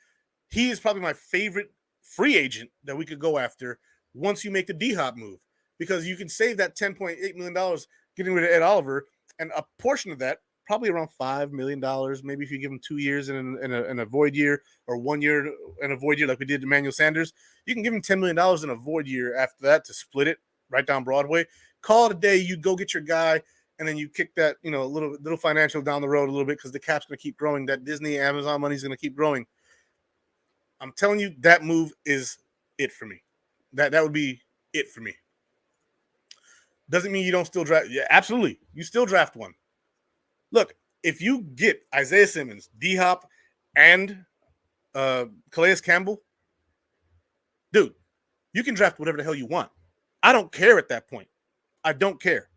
He is probably my favorite free agent that we could go after once you make the DHop move, because you can save that $10.8 million getting rid of Ed Oliver, and a portion of that, probably around $5 million, maybe if you give him 2 years in a void year, or 1 year in a void year like we did to Emmanuel Sanders, you can give him $10 million in a void year after that to split it right down Broadway. Call it a day. You go get your guy, and then you kick that, little financial down the road a little bit, because the cap's going to keep growing. That Disney, Amazon money is going to keep growing. I'm telling you, that move is it for me. That would be it for me. Doesn't mean you don't still draft. Yeah, absolutely. You still draft one. Look, if you get Isaiah Simmons, DHop, and Calais Campbell, dude, you can draft whatever the hell you want. I don't care at that point. I don't care.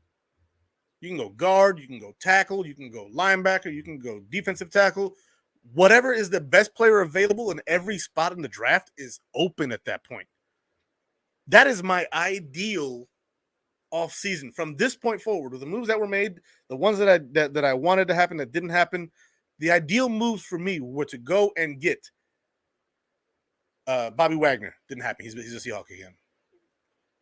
You can go guard, you can go tackle, you can go linebacker, you can go defensive tackle. Whatever is the best player available in every spot in the draft is open at that point. That is my ideal offseason from this point forward. With the moves that were made, the ones that I wanted to happen that didn't happen, the ideal moves for me were to go and get Bobby Wagner. Didn't happen. He's a Seahawk again,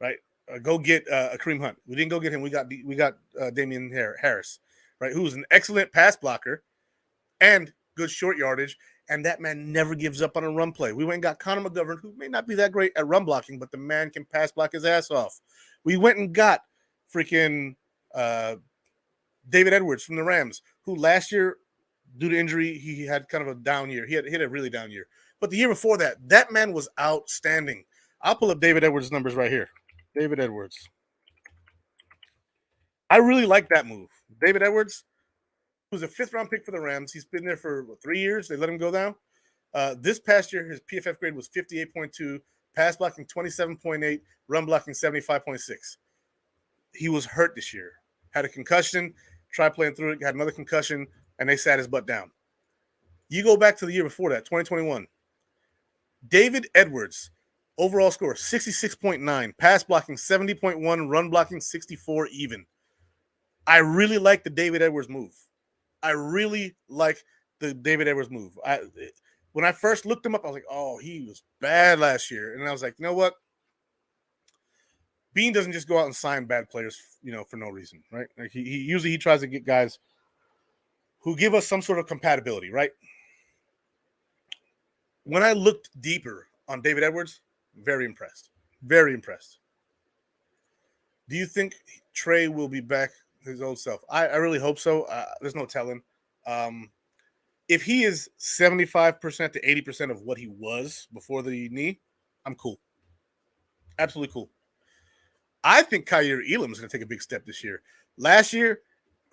right? Go get Kareem Hunt. We didn't go get him. We got Damian Harris, right? Who's an excellent pass blocker and good short yardage, and that man never gives up on a run play. We went and got Connor McGovern, who may not be that great at run blocking, but the man can pass block his ass off. We went and got freaking David Edwards from the Rams, who last year, due to injury, he had kind of a down year. He had a really down year. But the year before that, that man was outstanding. I'll pull up David Edwards' numbers right here. David Edwards. I really like that move. David Edwards, who's a 5th-round pick for the Rams. He's been there for 3 years. They let him go down. This past year, his PFF grade was 58.2, pass blocking 27.8, run blocking 75.6. He was hurt this year. Had a concussion, tried playing through it, had another concussion, and they sat his butt down. You go back to the year before that, 2021. David Edwards, overall score 66.9, pass blocking 70.1, run blocking 64 even. I really like the David Edwards move. When I first looked him up, I was like, oh, he was bad last year. And I was like, you know what? Bean doesn't just go out and sign bad players, for no reason, right? Like he usually tries to get guys who give us some sort of compatibility, right? When I looked deeper on David Edwards, very impressed. Very impressed. Do you think Trey will be back his old self? I really hope so. There's no telling. If he is 75% to 80% of what he was before the knee, I'm cool. Absolutely cool. I think Kaiir Elam is going to take a big step this year. Last year,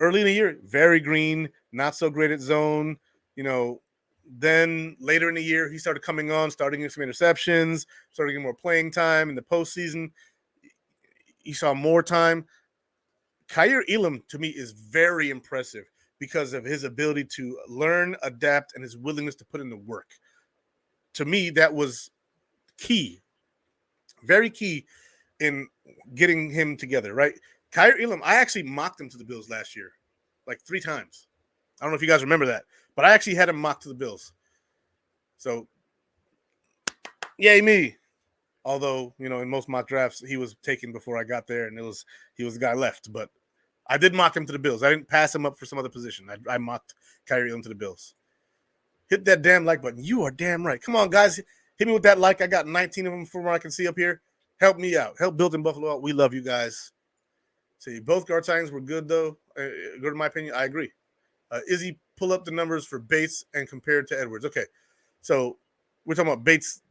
early in the year, very green, not so great at zone. Then later in the year, he started coming on, starting getting some interceptions, started getting more playing time in the postseason. He saw more time. Kaiir Elam, to me, is very impressive because of his ability to learn, adapt, and his willingness to put in the work. To me, that was key. Very key in getting him together, right? Kaiir Elam, I actually mocked him to the Bills last year, like 3 times. I don't know if you guys remember that, but I actually had him mocked to the Bills. So, yay me. Although, in most mock drafts, he was taken before I got there, and he was the guy left. But I did mock him to the Bills. I didn't pass him up for some other position. I mocked Kaiir Elam to the Bills. Hit that damn like button. You are damn right. Come on, guys. Hit me with that like. I got 19 of them from what I can see up here. Help me out. Help Built in Buffalo out. We love you guys. See, both guard signings were good, though. Good in my opinion. I agree. Izzy, pull up the numbers for Bates and compare it to Edwards. Okay. So we're talking about Bates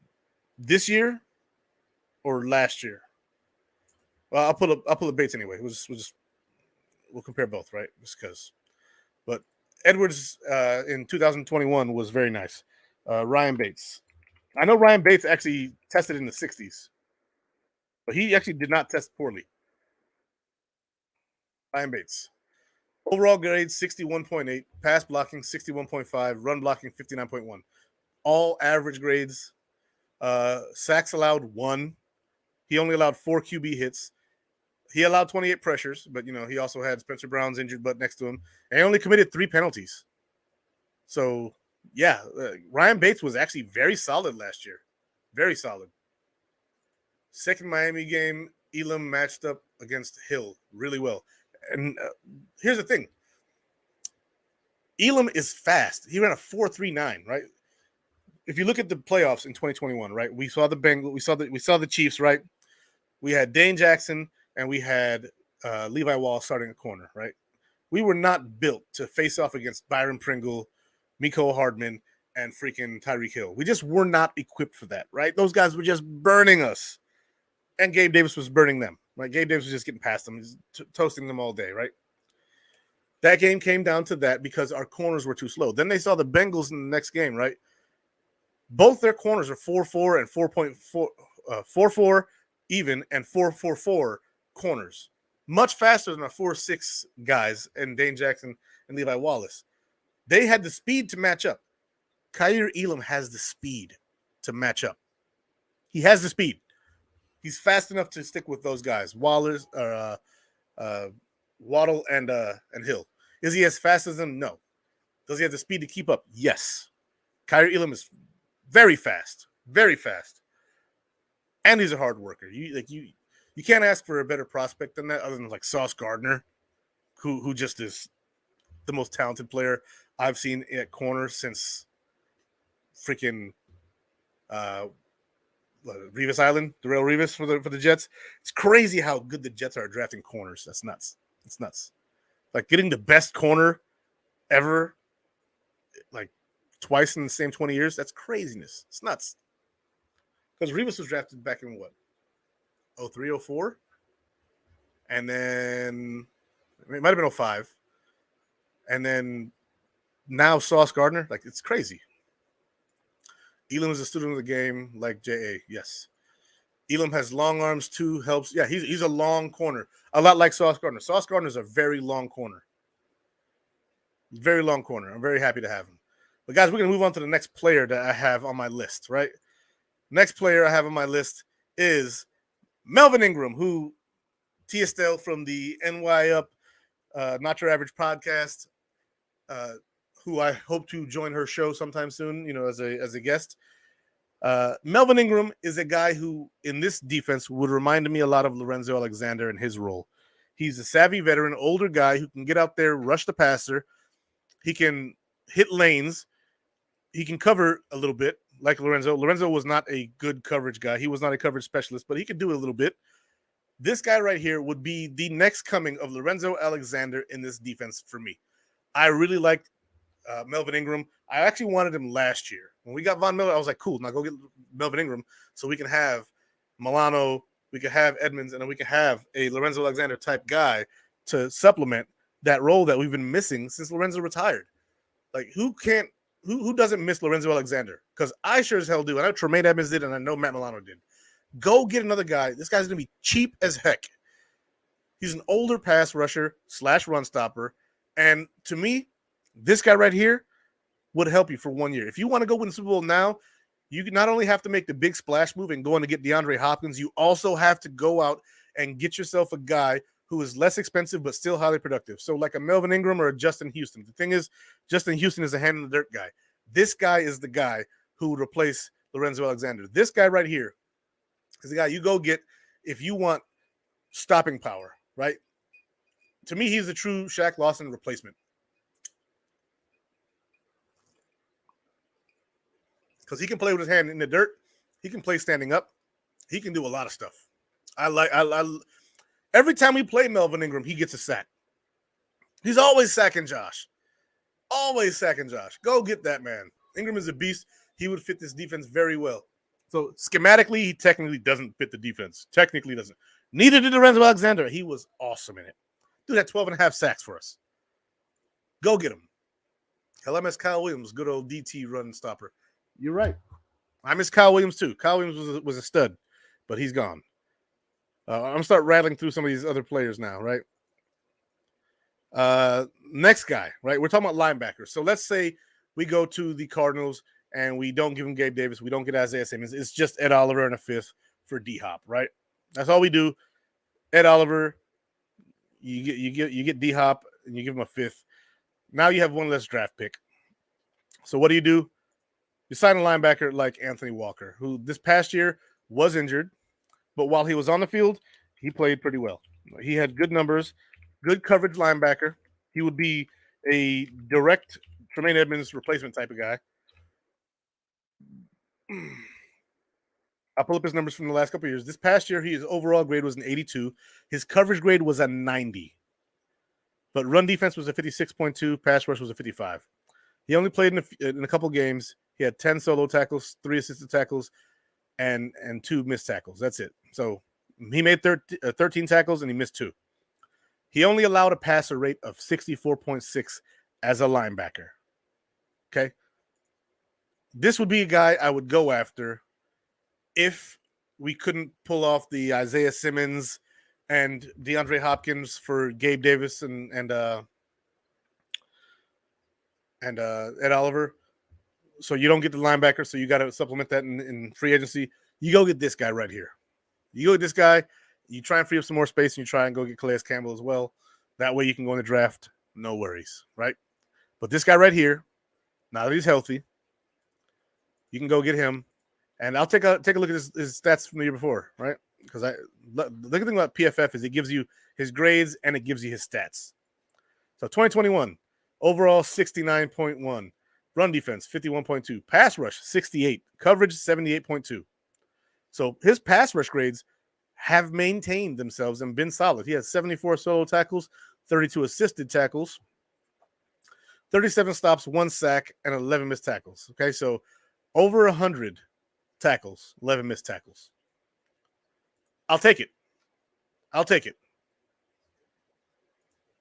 this year or last year? Well, I'll pull up Bates anyway. We'll compare both, right? Just because. But Edwards in 2021 was very nice. Ryan Bates. I know Ryan Bates actually tested in the 60s, but he actually did not test poorly. Ryan Bates. Overall grade 61.8, pass blocking 61.5, run blocking 59.1. All average grades. Sacks allowed 1. He only allowed 4 QB hits. He allowed 28 pressures, but he also had Spencer Brown's injured butt next to him, and he only committed 3 penalties. So yeah, Ryan Bates was actually very solid last year, very solid. Second Miami game, Elam matched up against Hill really well, and here's the thing: Elam is fast. He ran a 4.39, right? If you look at the playoffs in 2021, right, we saw the Bengals, we saw the Chiefs, right? We had Dane Jackson and we had Levi Wallace starting a corner, right? We were not built to face off against Byron Pringle, Miko Hardman, and freaking Tyreek Hill. We just were not equipped for that, right? Those guys were just burning us. And Gabe Davis was burning them, right? Gabe Davis was just getting past them, toasting them all day, right? That game came down to that because our corners were too slow. Then they saw the Bengals in the next game, right? Both their corners are 4.4 and 4.4, 4.4 even and 4.44 corners. Much faster than our 4.6 guys and Dane Jackson and Levi Wallace. They had the speed to match up. Kaiir Elam has the speed to match up. He has the speed. He's fast enough to stick with those guys, Waddle and Hill. Is he as fast as them? No. Does he have the speed to keep up? Yes. Kaiir Elam is very fast, and he's a hard worker. You can't ask for a better prospect than that, other than like Sauce Gardner, who just is the most talented player I've seen at corner since freaking Revis Island, Darrelle Revis for the Jets. It's crazy how good the Jets are at drafting corners. That's nuts. It's nuts. Like getting the best corner ever, like twice in the same 20 years. That's craziness. It's nuts. Because Revis was drafted back in what? 03, 04? And then it might have been 05. And then now Sauce Gardner. Like, it's crazy. Elam is a student of the game, like J.A. Yes. Elam has long arms too, helps. Yeah, he's a long corner. A lot like Sauce Gardner. Sauce Gardner is a very long corner. Very long corner. I'm very happy to have him. But guys, we're going to move on to the next player that I have on my list, right? Next player I have on my list is Melvin Ingram, who T. Estelle from the NY Up Not Your Average podcast, who I hope to join her show sometime soon, as a guest. Melvin Ingram is a guy who, in this defense, would remind me a lot of Lorenzo Alexander in his role. He's a savvy veteran, older guy who can get out there, rush the passer. He can hit lanes. He can cover a little bit, like Lorenzo. Lorenzo was not a good coverage guy. He was not a coverage specialist, but he could do it a little bit. This guy right here would be the next coming of Lorenzo Alexander in this defense for me. I really liked Melvin Ingram. I actually wanted him last year. When we got Von Miller, I was like, cool, now go get Melvin Ingram so we can have Milano, we can have Edmonds, and then we can have a Lorenzo Alexander type guy to supplement that role that we've been missing since Lorenzo retired. Like, who doesn't miss Lorenzo Alexander? Because I sure as hell do. I know Tremaine Edmonds did, and I know Matt Milano did. Go get another guy. This guy's going to be cheap as heck. He's an older pass rusher / run stopper. And to me, this guy right here would help you for 1 year. If you want to go win the Super Bowl now, you not only have to make the big splash move and go in to get DeAndre Hopkins, you also have to go out and get yourself a guy who is less expensive but still highly productive. So like a Melvin Ingram or a Justin Houston. The thing is, Justin Houston is a hand in the dirt guy. This guy is the guy who would replace Lorenzo Alexander. This guy right here is the guy you go get if you want stopping power, right? To me, he's the true Shaq Lawson replacement. Because he can play with his hand in the dirt. He can play standing up. He can do a lot of stuff. Every time we play Melvin Ingram, he gets a sack. He's always sacking Josh. Always sacking Josh. Go get that man. Ingram is a beast. He would fit this defense very well. So schematically, he technically doesn't fit the defense. Technically doesn't. Neither did Lorenzo Alexander. He was awesome in it. Dude had 12 and a half sacks for us. Go get him. Hell, I miss Kyle Williams, good old DT run stopper. You're right. I miss Kyle Williams too. Kyle Williams was a stud, but he's gone. I'm going to start rattling through some of these other players now, right? Next guy, right? We're talking about linebackers. So let's say we go to the Cardinals and we don't give him Gabe Davis. We don't get Isaiah Simmons. It's just Ed Oliver and a fifth for DHop, right? That's all we do. Ed Oliver, you get DHop and you give him a fifth. Now you have one less draft pick. So what do? You sign a linebacker like Anthony Walker, who this past year was injured, but while he was on the field, he played pretty well. He had good numbers, good coverage linebacker. He would be a direct Tremaine Edmonds replacement type of guy. I'll pull up his numbers from the last couple of years. This past year, his overall grade was an 82. His coverage grade was a 90. But run defense was a 56.2. Pass rush was a 55. He only played in a couple games. He had 10 solo tackles, 3 assisted tackles, and 2 missed tackles. That's it. So he made 13 tackles and he missed 2. He only allowed a passer rate of 64.6 as a linebacker. Okay. This would be a guy I would go after if we couldn't pull off the Isaiah Simmons and DeAndre Hopkins for Gabe Davis and Ed Oliver. So you don't get the linebacker, so you got to supplement that in free agency. You go get this guy right here. You go get this guy. You try and free up some more space, and you try and go get Calais Campbell as well. That way you can go in the draft. No worries, right? But this guy right here, now that he's healthy, you can go get him. And I'll take a look at his stats from the year before, right? Because the good thing about PFF is it gives you his grades and it gives you his stats. So 2021, overall 69.1, run defense 51.2, pass rush 68, coverage 78.2. So his pass rush grades have maintained themselves and been solid. He has 74 solo tackles, 32 assisted tackles, 37 stops, 1 sack, and 11 missed tackles. Okay, so over 100 tackles, 11 missed tackles. I'll take it.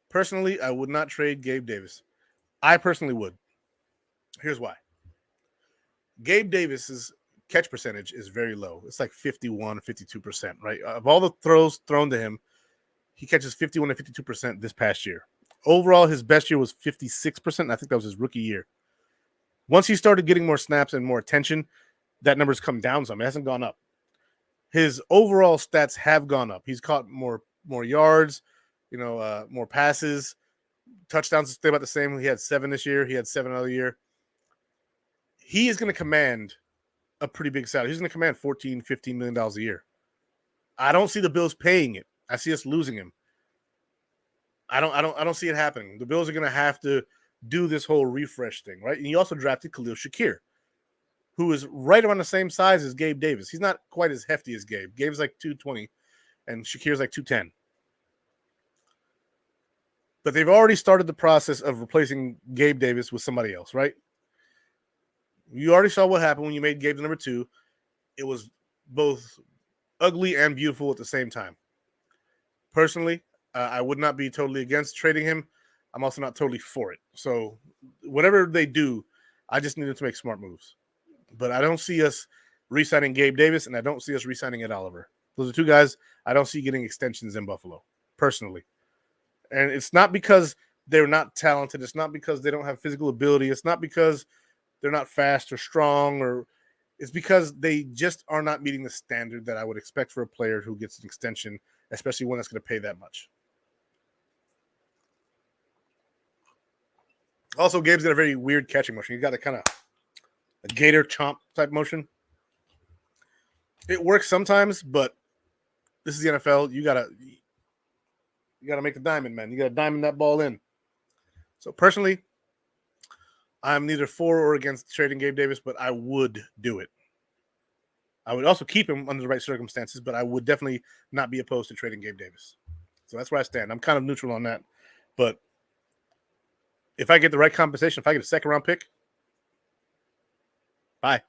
Personally, I would not trade Gabe Davis. I personally would. Here's why. Gabe Davis's catch percentage is very low. It's like 51, 52%, right? Of all the throws thrown to him, he catches 51 to 52% this past year. Overall, his best year was 56%. And I think that was his rookie year. Once he started getting more snaps and more attention, that number's come down some. It hasn't gone up. His overall stats have gone up. He's caught more yards, more passes. Touchdowns stay about the same. He had 7 this year. He had 7 another year. He is going to command a pretty big salary. He's going to command $14, $15 million a year. I don't see the Bills paying it. I see us losing him. I don't see it happening. The Bills are going to have to do this whole refresh thing, right? And you also drafted Khalil Shakir, who is right around the same size as Gabe Davis. He's not quite as hefty as Gabe. Gabe's like 220, and Shakir's like 210. But they've already started the process of replacing Gabe Davis with somebody else, right? You already saw what happened when you made Gabe the number 2. It was both ugly and beautiful at the same time. Personally, I would not be totally against trading him. I'm also not totally for it. So whatever they do, I just need them to make smart moves. But I don't see us re-signing Gabe Davis, and I don't see us re-signing Ed Oliver. Those are 2 guys I don't see getting extensions in Buffalo, personally. And it's not because they're not talented. It's not because they don't have physical ability. It's not because they're not fast or strong, or it's because they just are not meeting the standard that I would expect for a player who gets an extension, especially one that's going to pay that much. Also, Gabe's got a very weird catching motion. He's got a kind of a gator chomp type motion. It works sometimes, but this is the NFL. You gotta make the diamond, man. You gotta diamond that ball in. So personally, I'm neither for or against trading Gabe Davis, but I would do it. I would also keep him under the right circumstances, but I would definitely not be opposed to trading Gabe Davis. So that's where I stand. I'm kind of neutral on that. But if I get the right compensation, if I get a second round pick, bye.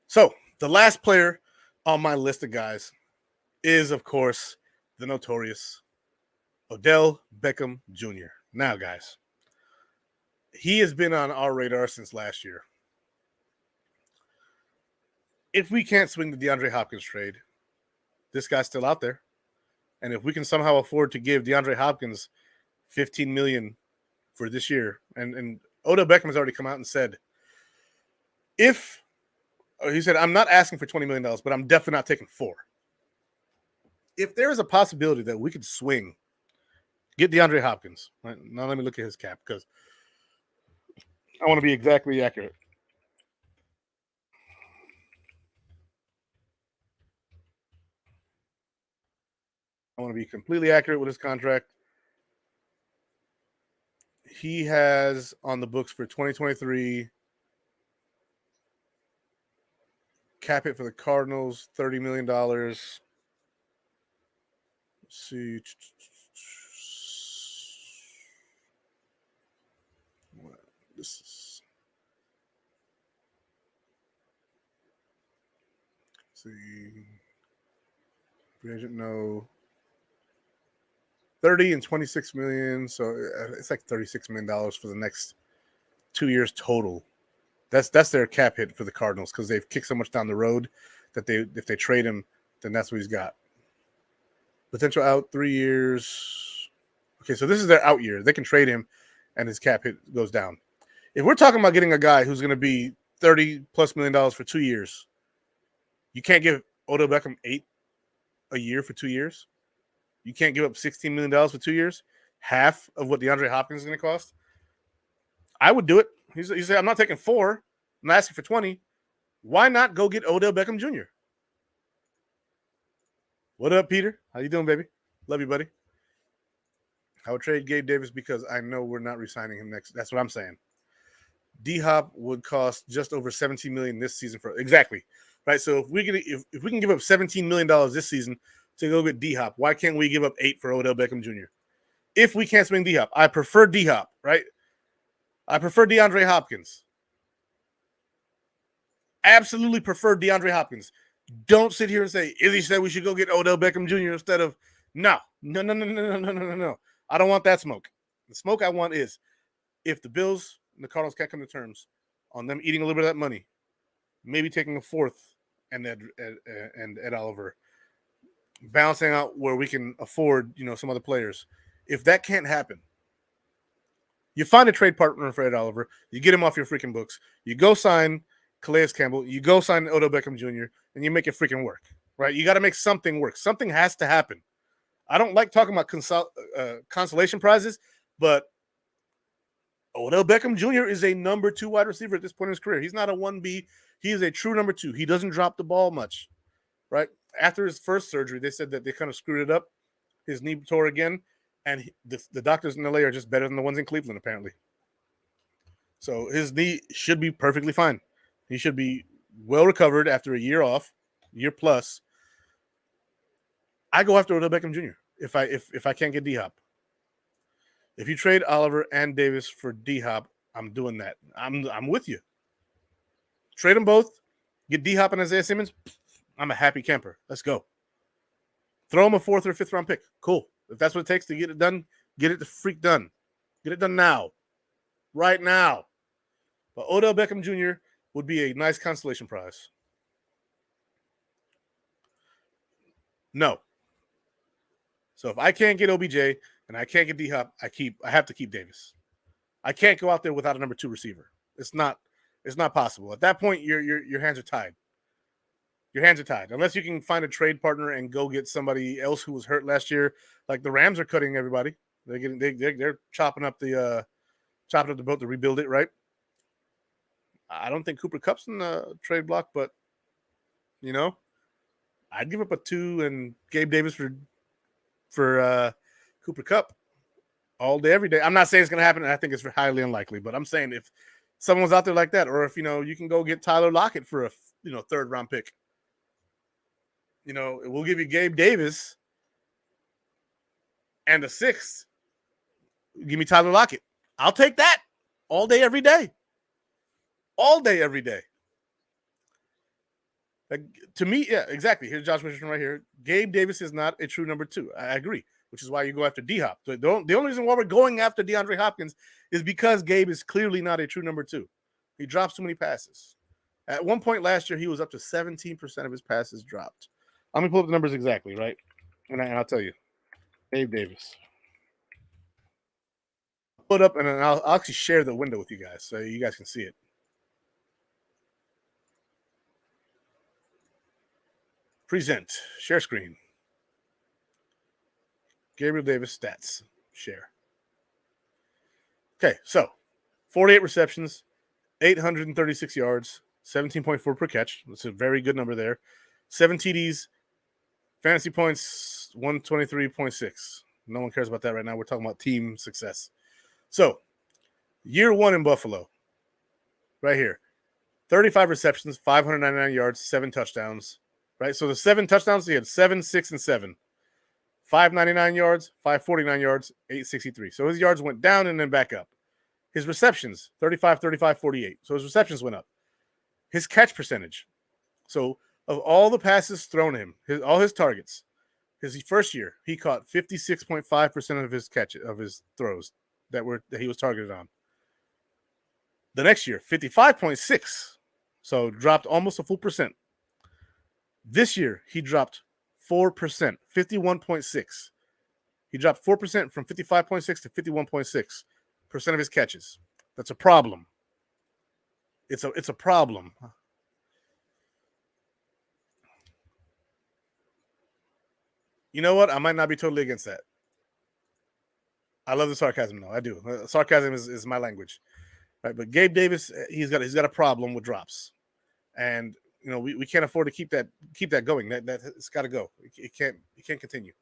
So the last player on my list of guys is, of course, the notorious Odell Beckham Jr. Now, guys, he has been on our radar since last year. If we can't swing the DeAndre Hopkins trade, this guy's still out there. And if we can somehow afford to give DeAndre Hopkins $15 million for this year, and Odell Beckham has already come out and said, he said, I'm not asking for $20 million, but I'm definitely not taking 4. If there is a possibility that we could swing, get DeAndre Hopkins. Right? Now let me look at his cap because I want to be exactly accurate. I want to be completely accurate with his contract. He has on the books for 2023 cap hit for the Cardinals, $30 million. Let's see. This is. Let's see. Free agent, no. 30 and 26 million. So it's like $36 million for the next 2 years total. That's their cap hit for the Cardinals because they've kicked so much down the road that if they trade him, then that's what he's got. Potential out 3 years. Okay, so this is their out year. They can trade him, and his cap hit goes down. If we're talking about getting a guy who's going to be $30+ million for 2 years, you can't give Odell Beckham $8 a year for 2 years. You can't give up $16 million for 2 years, half of what DeAndre Hopkins is going to cost. I would do it. He said, I'm not taking 4. I'm not asking for 20. Why not go get Odell Beckham Jr.? What up, Peter? How you doing, baby? Love you, buddy. I would trade Gabe Davis because I know we're not re-signing him next. That's what I'm saying. DHop would cost just over $17 million this season for exactly right. So if we can give up $17 million this season to go get DHop, why can't we give up 8 for Odell Beckham Jr.? If we can't swing DHop, I prefer DHop, right? I prefer DeAndre Hopkins. Absolutely prefer DeAndre Hopkins. Don't sit here and say Izzy said we should go get Odell Beckham Jr. instead of no. I don't want that smoke. The smoke I want is if the Bills and the Cardinals can't come to terms on them eating a little bit of that money, maybe taking a 4th and Ed Oliver, balancing out where we can afford some other players. If that can't happen, you find a trade partner for Ed Oliver. You get him off your freaking books. You go sign Calais Campbell. You go sign Odell Beckham Jr. and you make it freaking work, right? You got to make something work. Something has to happen. I don't like talking about consolation prizes, but Odell Beckham Jr. is a number 2 wide receiver at this point in his career. He's not a 1B. He is a true number 2. He doesn't drop the ball much, right? After his first surgery, they said that they kind of screwed it up. His knee tore again, and the doctors in LA are just better than the ones in Cleveland, apparently. So his knee should be perfectly fine. He should be well recovered after a year off, year plus. I go after Odell Beckham Jr. if I can't get DHop. If you trade Oliver and Davis for DHop, I'm doing that. I'm with you. Trade them both. Get DHop and Isaiah Simmons. I'm a happy camper. Let's go. Throw him a 4th or 5th round pick. Cool. If that's what it takes to get it done, get it the freak done. Get it done now. Right now. But Odell Beckham Jr. would be a nice consolation prize. No. So if I can't get OBJ and I can't get DHop, I have to keep Davis. I can't go out there without a number 2 receiver. It's not possible. At that point, your hands are tied. Your hands are tied. Unless you can find a trade partner and go get somebody else who was hurt last year. Like the Rams are cutting everybody. They're chopping up the boat to rebuild it, right? I don't think Cooper Kupp's in the trade block, but I'd give up a 2 and Gabe Davis for Cooper Kupp all day, every day. I'm not saying it's going to happen, and I think it's highly unlikely. But I'm saying if someone's out there like that, or if you can go get Tyler Lockett for a 3rd round pick. We'll give you Gabe Davis and a 6th. Give me Tyler Lockett. I'll take that all day, every day. All day, every day. Like, to me, yeah, exactly. Here's Josh Richardson right here. Gabe Davis is not a true number 2. I agree, which is why you go after DHop. So the only reason why we're going after DeAndre Hopkins is because Gabe is clearly not a true number 2. He drops too many passes. At one point last year, he was up to 17% of his passes dropped. I'm going to pull up the numbers exactly, right? And I'll tell you. Dave Davis. Put up and then I'll actually share the window with you guys so you guys can see it. Present. Share screen. Gabriel Davis stats. Share. Okay, so 48 receptions, 836 yards, 17.4 per catch. That's a very good number there. 7 TDs, fantasy points 123.6. No one cares about that right now. We're talking about team success. So, year 1 in Buffalo, right here. 35 receptions, 599 yards, 7 touchdowns. Right? So the 7 touchdowns, he had 7, 6, and 7. 599 yards, 549 yards, 863. So his yards went down and then back up. His receptions, 35, 35, 48. So his receptions went up. His catch percentage. So of all the passes thrown him, all his targets, his first year, he caught 56.5% of his throws that he was targeted on. The next year, 55.6. So dropped almost a full percent. This year, he dropped 4%, 51.6. He dropped 4% from 55.6 to 51.6% of his catches. That's a problem. It's a problem. You know what? I might not be totally against that. I love the sarcasm, though. I do. Sarcasm is my language. Right? But Gabe Davis, he's got a problem with drops. And we can't afford to keep that going. That it's got to go. It can't continue.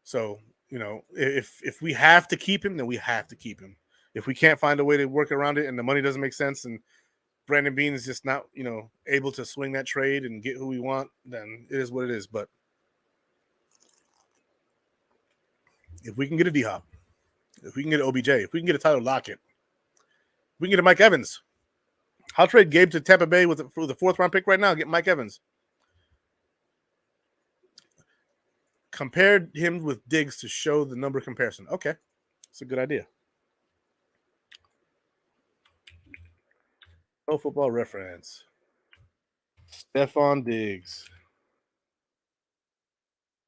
So if we have to keep him, then we have to keep him. If we can't find a way to work around it, and the money doesn't make sense, and Brandon Beane is just not able to swing that trade and get who we want, then it is what it is. But if we can get a DHop, if we can get an OBJ, if we can get a Tyler Lockett, if we can get a Mike Evans. I'll trade Gabe to Tampa Bay for the 4th round pick right now. Get Mike Evans. Compared him with Diggs to show the number comparison. Okay, it's a good idea. No Football Reference. Stephon Diggs.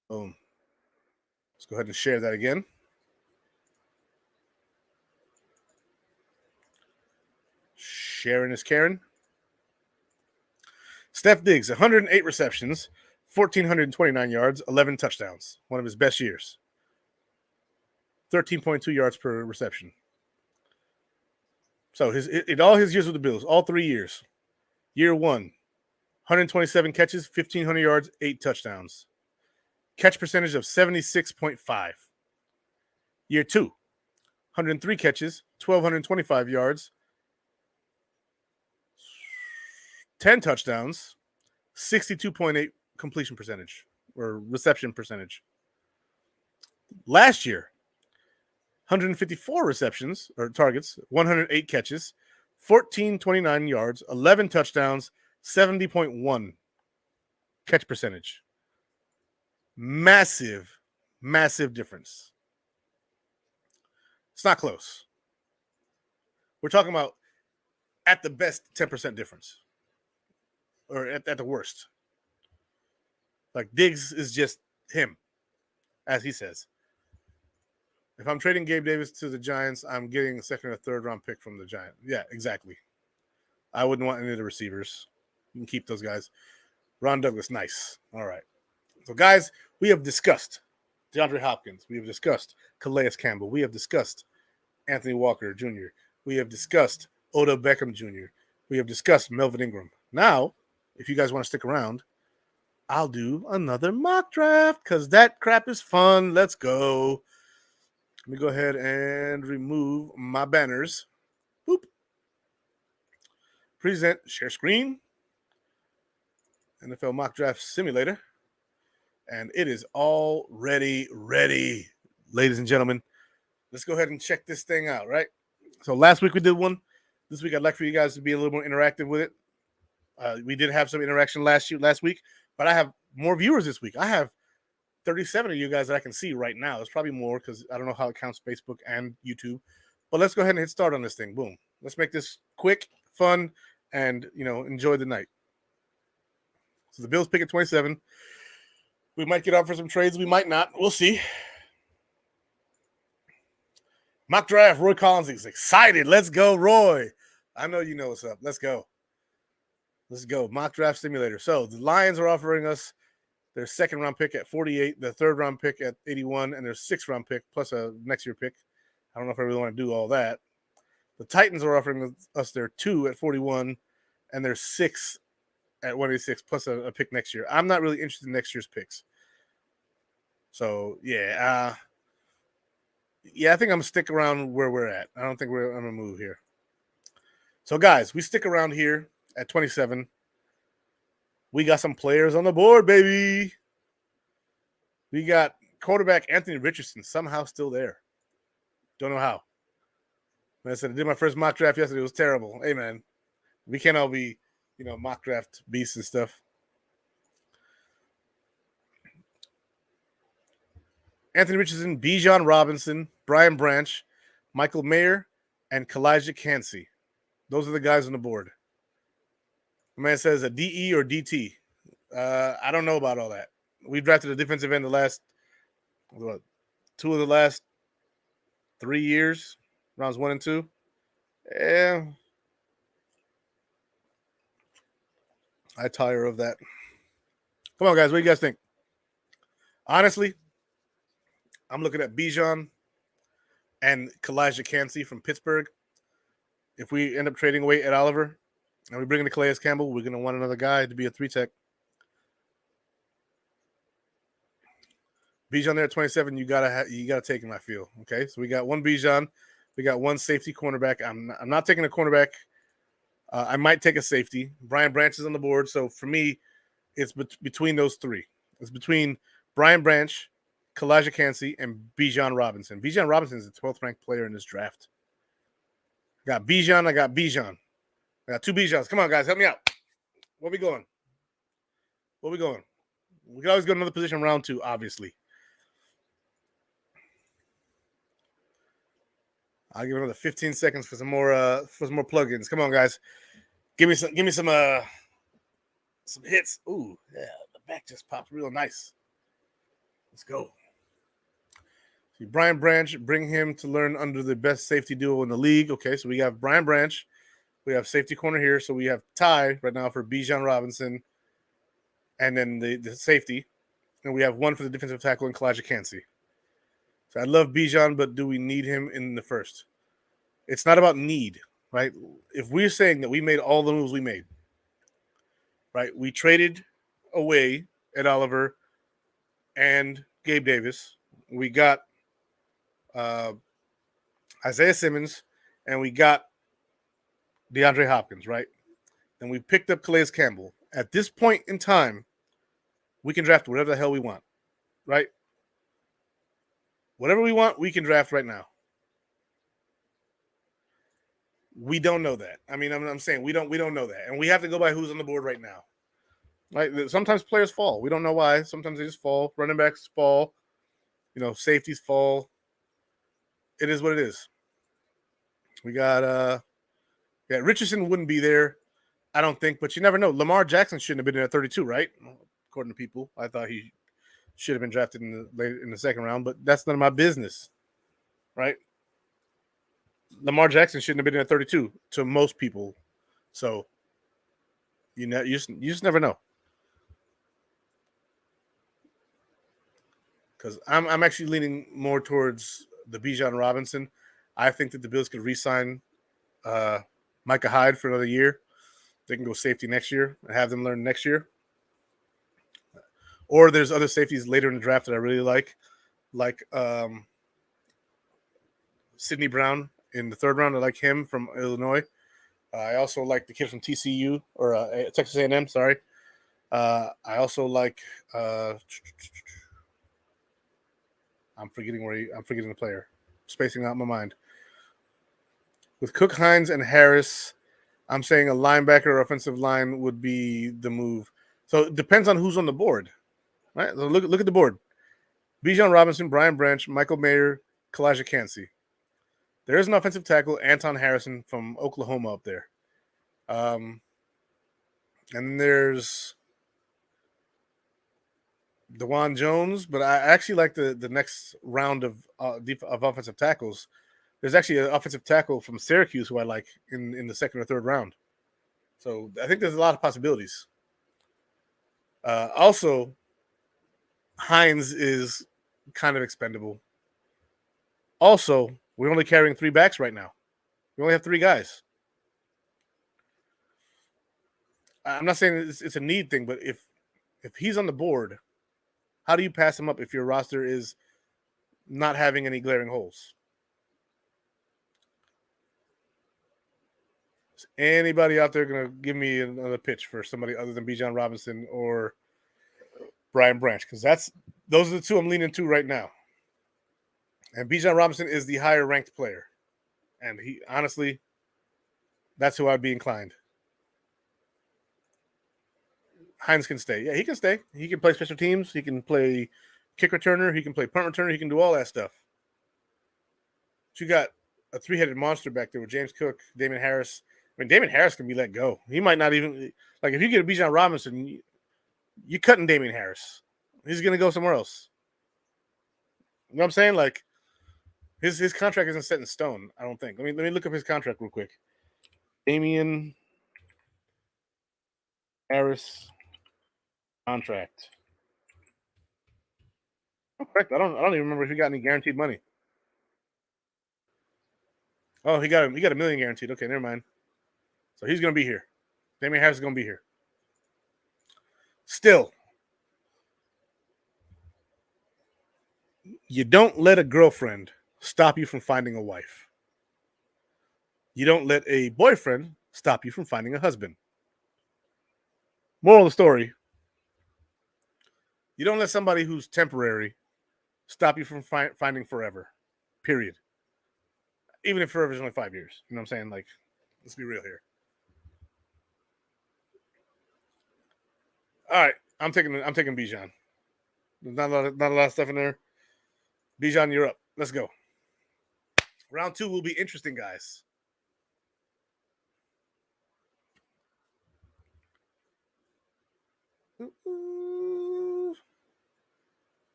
Boom. Let's go ahead and share that again. Sharon is Karen. Steph Diggs, 108 receptions, 1,429 yards, 11 touchdowns. One of his best years. 13.2 yards per reception. So in all his years with the Bills, all 3 years. Year 1, 127 catches, 1,500 yards, 8 touchdowns. Catch percentage of 76.5. Year 2, 103 catches, 1,225 yards, 10 touchdowns, 62.8 completion percentage or reception percentage. Last year, 154 receptions or targets, 108 catches, 1,429 yards, 11 touchdowns, 70.1 catch percentage. Massive, massive difference. It's not close. We're talking about at the best 10% difference. Or at the worst. Like Diggs is just him, as he says. If I'm trading Gabe Davis to the Giants, I'm getting a 2nd or 3rd round pick from the Giants. Yeah, exactly. I wouldn't want any of the receivers. You can keep those guys. Ron Douglas, nice. All right. So, guys, we have discussed Deandre Hopkins. We have discussed Calais Campbell. We have discussed Anthony Walker Jr. We have discussed Odell Beckham Jr. We have discussed Melvin Ingram. Now, if you guys want to stick around, I'll do another mock draft because that crap is fun. Let's go. Let me go ahead and remove my banners. Boop. Present, share screen. NFL Mock Draft Simulator. And it is already ready, ladies and gentlemen. Let's go ahead and check this thing out, right? So last week we did one. This week I'd like for you guys to be a little more interactive with it. We did have some interaction last week, but I have more viewers this week. I have 37 of you guys that I can see right now. There's probably more because I don't know how it counts Facebook and YouTube. But let's go ahead and hit start on this thing. Boom. Let's make this quick, fun, and enjoy the night. So the Bills pick at 27. We might get out for some trades. We might not. We'll see. Mock draft. Roy Collins is excited. Let's go, Roy. I know you know what's up. Let's go. Let's go. Mock draft simulator. So the Lions are offering us their second round pick at 48, the third round pick at 81, and their sixth round pick plus a next year pick. I don't know if I really want to do all that. The Titans are offering us their 2 at 41 and their 6 at 186 plus a pick next year. I'm not really interested in next year's picks. So, yeah. I think I'm going to stick around where we're at. I don't think I'm going to move here. So, guys, we stick around here at 27. We got some players on the board, baby. We got quarterback Anthony Richardson somehow still there. Don't know how. Like I said, I did my first mock draft yesterday. It was terrible. Hey, man, we can't all be, mock draft beasts and stuff. Anthony Richardson, Bijan Robinson, Brian Branch, Michael Mayer, and Kalijah Kancey. Those are the guys on the board. The man says a DE or DT. I don't know about all that. We drafted a defensive end the last, 2 of the last 3 years, rounds 1 and 2. Yeah. I tire of that. Come on, guys. What do you guys think? Honestly, I'm looking at Bijan and Kalijah Kancey from Pittsburgh. If we end up trading away at Oliver and we bring in the Calais Campbell, we're going to want another guy to be a 3-tech. Bijan there at 27, you gotta take him, I feel. Okay, so we got one Bijan, we got one safety cornerback. I'm not taking a cornerback. I might take a safety. Brian Branch is on the board, so for me, it's between those 3. It's between Brian Branch, Kalijah Kancey, and Bijan Robinson. Bijan Robinson is the 12th ranked player in this draft. I got Bijan. I got 2 Bijans. Come on, guys, help me out. Where we going? We can always go to another position round 2, obviously. I'll give another 15 seconds for some more plugins. Come on, guys. Give me some hits. Ooh, yeah, the back just popped real nice. Let's go. See, Brian Branch, bring him to learn under the best safety duo in the league. Okay, so we have Brian Branch. We have safety corner here. So we have Ty right now for Bijan Robinson and then the safety. And we have one for the defensive tackle and Kalijah Kancey. So I love Bijan, but do we need him in the first? It's not about need, right? If we're saying that we made all the moves we made, right? We traded away Ed Oliver and Gabe Davis. We got Isaiah Simmons, and we got DeAndre Hopkins, right? And we picked up Calais Campbell. At this point in time, we can draft whatever the hell we want, right? Whatever we want, we can draft right now. We don't know that. I mean, I'm saying we don't know that, and we have to go by who's on the board right now. Right? Sometimes players fall. We don't know why. Sometimes they just fall. Running backs fall. Safeties fall. It is what it is. We got Richardson wouldn't be there, I don't think, but you never know. Lamar Jackson shouldn't have been there at 32, right? According to people, I thought he should have been drafted in the second round, but that's none of my business, right? Lamar Jackson shouldn't have been there at 32 to most people, so you just never know. Because I'm actually leaning more towards the Bijan Robinson. I think that the Bills could re-sign Micah Hyde for another year. They can go safety next year and have them learn next year. Or there's other safeties later in the draft that I really like Sidney Brown in the third round. I like him from Illinois. I also like the kid from TCU or Texas A&M. Sorry. I also like. I'm forgetting the player. Spacing out my mind. With Cook, Hines, and Harris, I'm saying a linebacker or offensive line would be the move. So it depends on who's on the board, right? So look at the board. Bijan Robinson, Brian Branch, Michael Mayer, Kalijah Kancey. There is an offensive tackle, Anton Harrison from Oklahoma up there. And there's DeJuan Jones, but I actually like the next round of offensive tackles. There's actually an offensive tackle from Syracuse who I like in the second or third round. So I think there's a lot of possibilities. Also, Hines is kind of expendable. Also, we're only carrying 3 backs right now. We only have 3 guys. I'm not saying it's a need thing, but if he's on the board, how do you pass him up if your roster is not having any glaring holes? Is anybody out there going to give me another pitch for somebody other than Bijan Robinson or Brian Branch? Because those are the 2 I'm leaning to right now. And Bijan Robinson is the higher ranked player. And he honestly, that's who I'd be inclined. Hines can stay. Yeah, he can stay. He can play special teams. He can play kick returner. He can play punt returner. He can do all that stuff. But you got a 3-headed monster back there with James Cook, Damon Harris. I mean, Damon Harris can be let go. He might not even like if you get a Bijan Robinson, you cutting Damon Harris. He's gonna go somewhere else. You know what I'm saying? Like his contract isn't set in stone. I don't think. Let me look up his contract real quick. Damian Harris contract. Oh, correct. I don't even remember if he got any guaranteed money. Oh, he got $1 million guaranteed. Okay, never mind. So he's gonna be here. Damian Harris is gonna be here. Still, you don't let a girlfriend stop you from finding a wife. You don't let a boyfriend stop you from finding a husband. Moral of the story: you don't let somebody who's temporary stop you from finding forever. Period. Even if forever is only 5 years. You know what I'm saying? Like, let's be real here. All right, I'm taking Bijan. There's not a lot of stuff in there. Bijan, you're up. Let's go. Round 2 will be interesting, guys. Is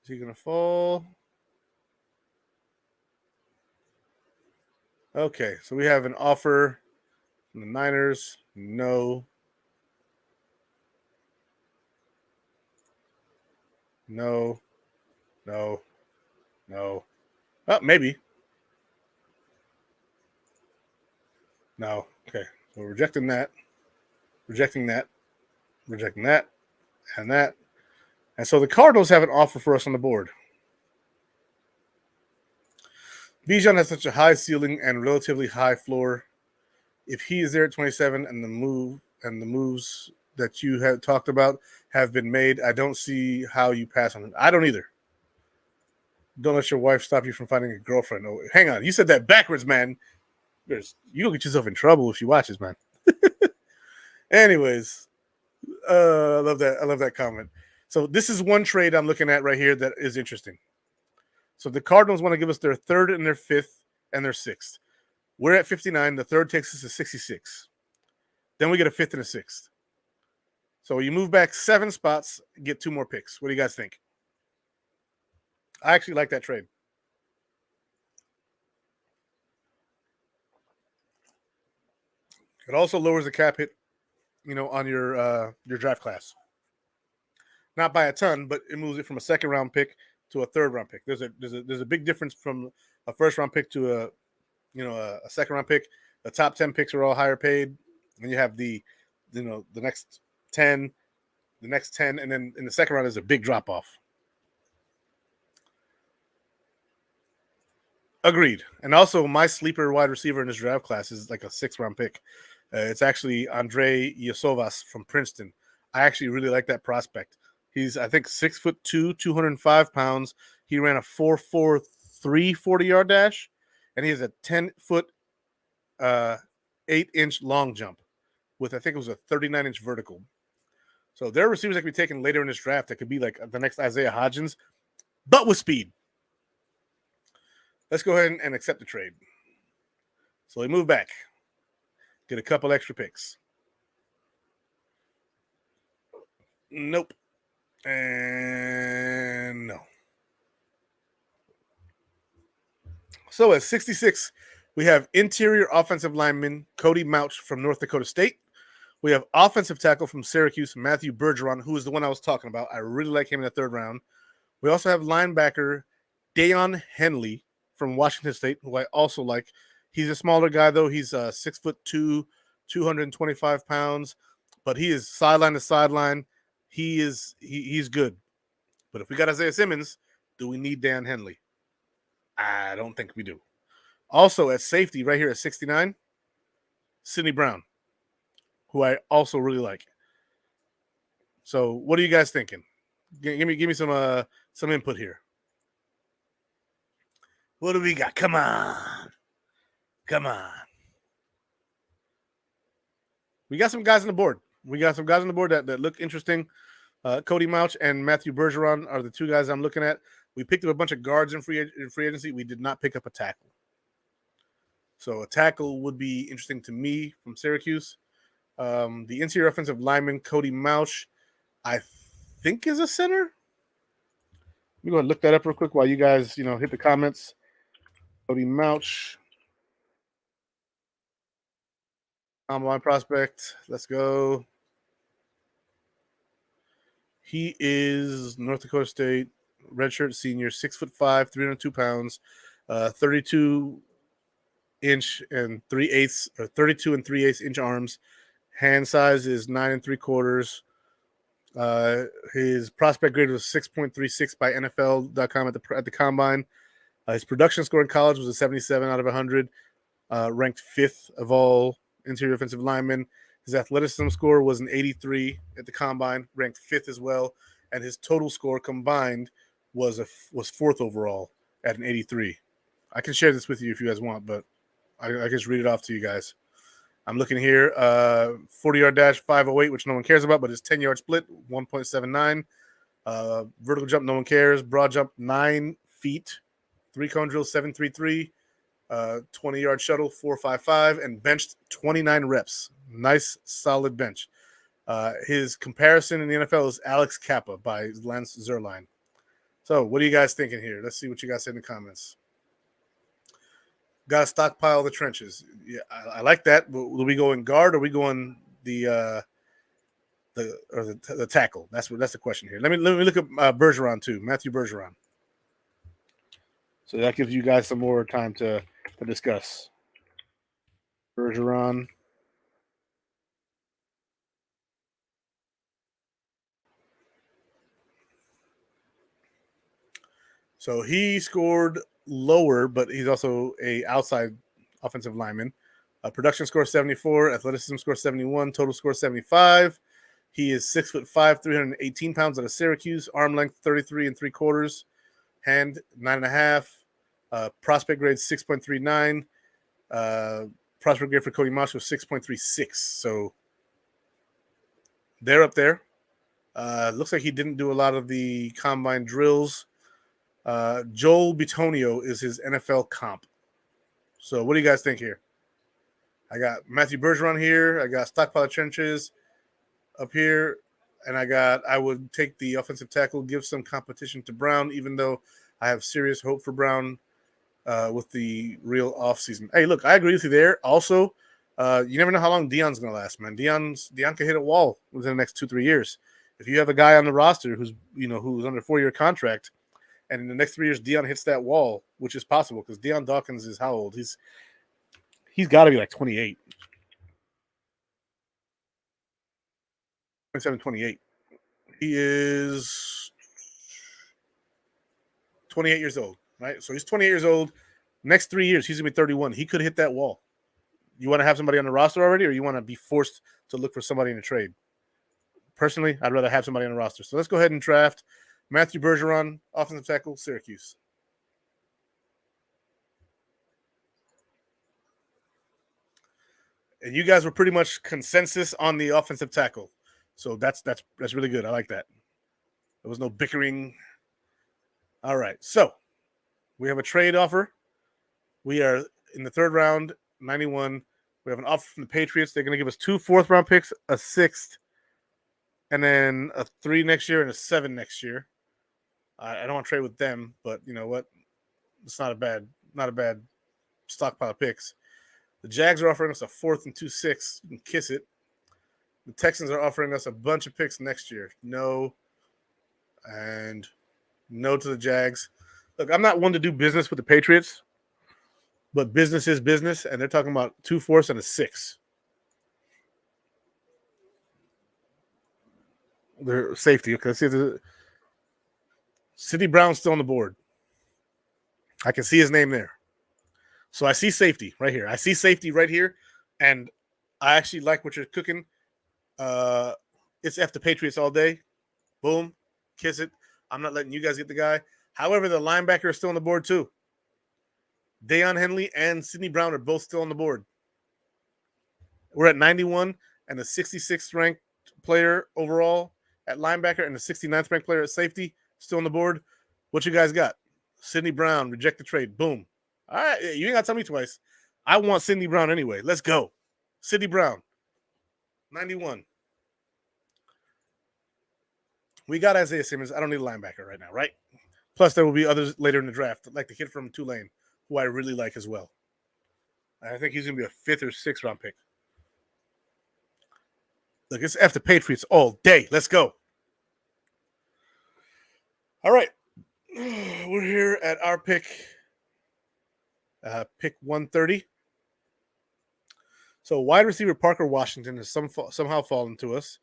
he gonna fall? Okay, so we have an offer from the Niners. No. No. No. No. Oh, maybe. No. Okay. So we're rejecting that. Rejecting that. Rejecting that. And that. And so the Cardinals have an offer for us on the board. Bijan has such a high ceiling and relatively high floor. If he is there at 27 and the moves that you had talked about have been made, I don't see how you pass on him. I don't either. Don't let your wife stop you from finding a girlfriend. Oh, hang on. You said that backwards, man. You'll get yourself in trouble if she watches, man. Anyways, I love that. I love that comment. So this is one trade I'm looking at right here that is interesting. So the Cardinals want to give us their 3rd and their 5th and their 6th. We're at 59. The 3rd takes us to 66. Then we get a 5th and a 6th. So you move back 7 spots, get 2 more picks. What do you guys think? I actually like that trade. It also lowers the cap hit, on your draft class. Not by a ton, but it moves it from a 2nd round pick to a 3rd round pick. There's a big difference from a 1st round pick to a 2nd round pick. The top 10 picks are all higher paid, and you have the next 10, and then in the 2nd round is a big drop off. Agreed. And also, my sleeper wide receiver in this draft class is like a 6th round pick. It's actually Andre Iosivas from Princeton. I actually really like that prospect. He's, I think, 6'2", 205 pounds. He ran a 4.43 40-yard dash, and he has a 10-foot, 8-inch long jump with, I think it was a 39-inch vertical. So there are receivers that could be taken later in this draft that could be like the next Isaiah Hodgins, but with speed. Let's go ahead and accept the trade. So we move back. Get a couple extra picks. Nope. And no. So at 66, we have interior offensive lineman Cody Mouch from North Dakota State. We have offensive tackle from Syracuse, Matthew Bergeron, who is the one I was talking about. I really like him in the third round. We also have linebacker Deion Henley from Washington State, who I also like. He's a smaller guy, though. He's 6'2", 225 pounds, but he is sideline to sideline. He's good. But if we got Isaiah Simmons, do we need Dan Henley? I don't think we do. Also at safety, right here at 69, Sidney Brown, who I also really like. So, what are you guys thinking? Give me some input here. What do we got? Come on. We got some guys on the board. That look interesting. Cody Mouch and Matthew Bergeron are the two guys I'm looking at. We picked up a bunch of guards in free agency. We did not pick up a tackle. So a tackle would be interesting to me from Syracuse. The interior offensive lineman, Cody Mouch, I think is a center. Let me go ahead and look that up real quick while you guys, hit the comments. Cody Mouch. Combine prospect. Let's go. He is North Dakota State, redshirt senior, 6'5", 302 pounds, 32 inch and 3/8 or 32 and 3/8 inch arms. Hand size is 9 3/4. His prospect grade was 6.36 by NFL.com at the combine. His production score in college was a 77 out of 100, ranked 5th of all interior offensive linemen. His athleticism score was an 83 at the combine, ranked 5th as well, and his total score combined was 4th overall at an 83. I can share this with you if you guys want, but I can just read it off to you guys. I'm looking here, 40-yard dash, 508, which no one cares about, but his 10-yard split, 1.79. Vertical jump, no one cares. Broad jump, 9 feet. 3-cone drill, 733. 20-yard shuttle, 455, and benched 29 reps. Nice, solid bench. His comparison in the NFL is Alex Kappa by Lance Zierlein. So what are you guys thinking here? Let's see what you guys said in the comments. Got to stockpile the trenches. Yeah, I like that. Will we go in guard or are we going the tackle? That's the question here. Let me look at Bergeron too, Matthew Bergeron. So that gives you guys some more time to discuss. Bergeron. So he scored lower, but he's also a outside offensive lineman. Production score 74, athleticism score 71, total score 75. He is 6'5", 318 pounds out of Syracuse. Arm length 33 3/4. Hand 9.5. Prospect grade 6.39. Prospect grade for Cody Mouch was 6.36. So they're up there. Looks like he didn't do a lot of the combine drills. Joel Bitonio is his NFL comp. So what do you guys think here? I got Matthew Bergeron here. I got stockpile trenches up here. And I would take the offensive tackle, give some competition to Brown, even though I have serious hope for Brown with the real offseason. Hey, look, I agree with you there. Also, you never know how long Deion's going to last, man. Deion can hit a wall within the next 2-3 years. If you have a guy on the roster who's under a 4-year contract, and in the next 3 years, Deion hits that wall, which is possible because Deion Dawkins is how old? He's got to be like 28. 27, 28. He is 28 years old, right? So he's 28 years old. Next 3 years, he's going to be 31. He could hit that wall. You want to have somebody on the roster already, or you want to be forced to look for somebody in a trade? Personally, I'd rather have somebody on the roster. So let's go ahead and draft Matthew Bergeron, offensive tackle, Syracuse. And you guys were pretty much consensus on the offensive tackle. So that's really good. I like that. There was no bickering. All right. So we have a trade offer. We are in the third round, 91. We have an offer from the Patriots. They're going to give us 2 fourth-round picks, a 6th, and then a 3 next year and a 7 next year. I don't want to trade with them, but you know what? It's not a bad stockpile of picks. The Jags are offering us a 4th and 2/6. You can kiss it. The Texans are offering us a bunch of picks next year. No, and no to the Jags. Look, I'm not one to do business with the Patriots, but business is business, and they're talking about 2 fourths and a 6. Their safety. Okay, let's see the Sidney Brown's still on the board. I can see his name there. So I see safety right here. I see safety right here, and I actually like what you're cooking. It's F the Patriots all day. Boom, kiss it. I'm not letting you guys get the guy. However, the linebacker is still on the board too. Deion Henley and Sidney Brown are both still on the board. We're at 91 and the 66th ranked player overall at linebacker and the 69th ranked player at safety still on the board. What you guys got? Sidney Brown, reject the trade. Boom. All right, you ain't got to tell me twice. I want Sidney Brown anyway. Let's go. Sidney Brown, 91. We got Isaiah Simmons. I don't need a linebacker right now, right? Plus, there will be others later in the draft, like the kid from Tulane, who I really like as well. I think he's going to be a 5th or 6th round pick. Look, it's F the Patriots all day. Let's go. All right. We're here at our pick 130. So wide receiver Parker Washington has somehow fallen to us.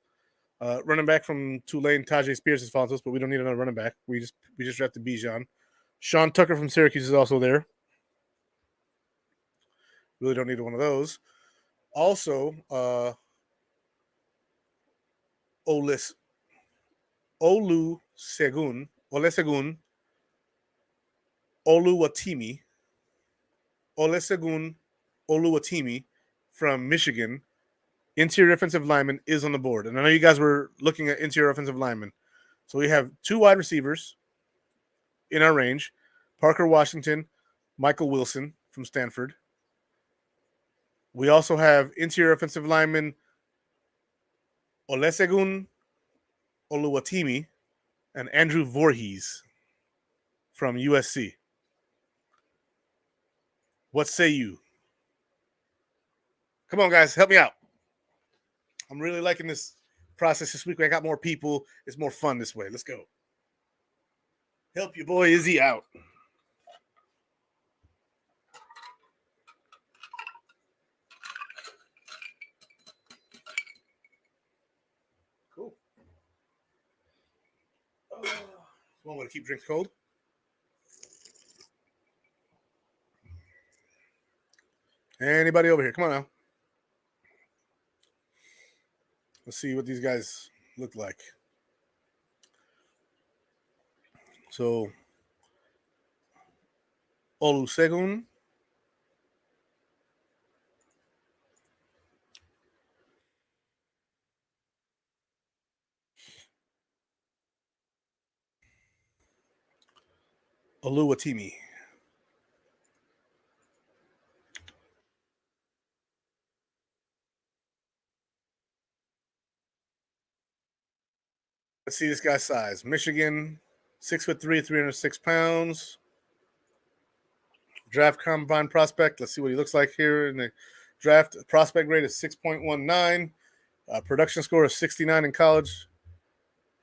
Running back from Tulane, Tajay Spears has fallen to us, but we don't need another running back. We just drafted Bijan. Sean Tucker from Syracuse is also there. Really don't need one of those. Also, Olusegun Oluwatimi from Michigan, interior offensive lineman, is on the board. And I know you guys were looking at interior offensive linemen. So we have 2 wide receivers in our range, Parker Washington, Michael Wilson from Stanford. We also have interior offensive lineman Olusegun Oluwatimi and Andrew Voorhees from USC. What say you? Come on, guys, help me out. I'm really liking this process this week. I got more people. It's more fun this way. Let's go. Help your boy Izzy out. Cool. One way to keep drinks cold. Anybody over here? Come on now. Let's see what these guys look like. So, Olusegun. Oluwatimi. Let's see this guy's size. Michigan, 6'3", 306 pounds. Draft combine prospect. Let's see what he looks like here in the draft. Prospect grade is 6.19. Production score is 69 in college.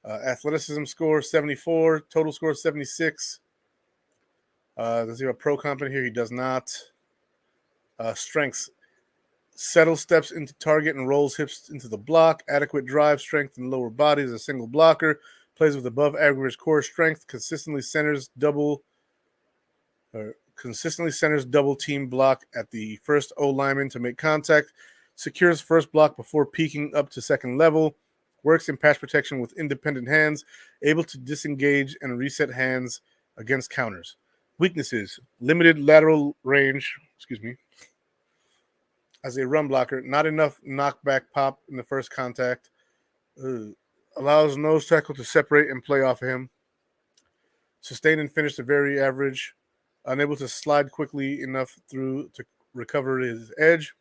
Athleticism score 74. Total score 76. Does he have a pro comp in here? He does not. Strengths. Settle steps into target and rolls hips into the block. Adequate drive strength in lower body as a single blocker. Plays with above average core strength. Consistently centers double team block at the first O lineman to make contact. Secures first block before peaking up to second level. Works in pass protection with independent hands. Able to disengage and reset hands against counters. Weaknesses. Limited lateral range. As a run blocker, not enough knockback pop in the first contact. Allows nose tackle to separate and play off of him. Sustain and finish to very average. Unable to slide quickly enough through to recover his edge.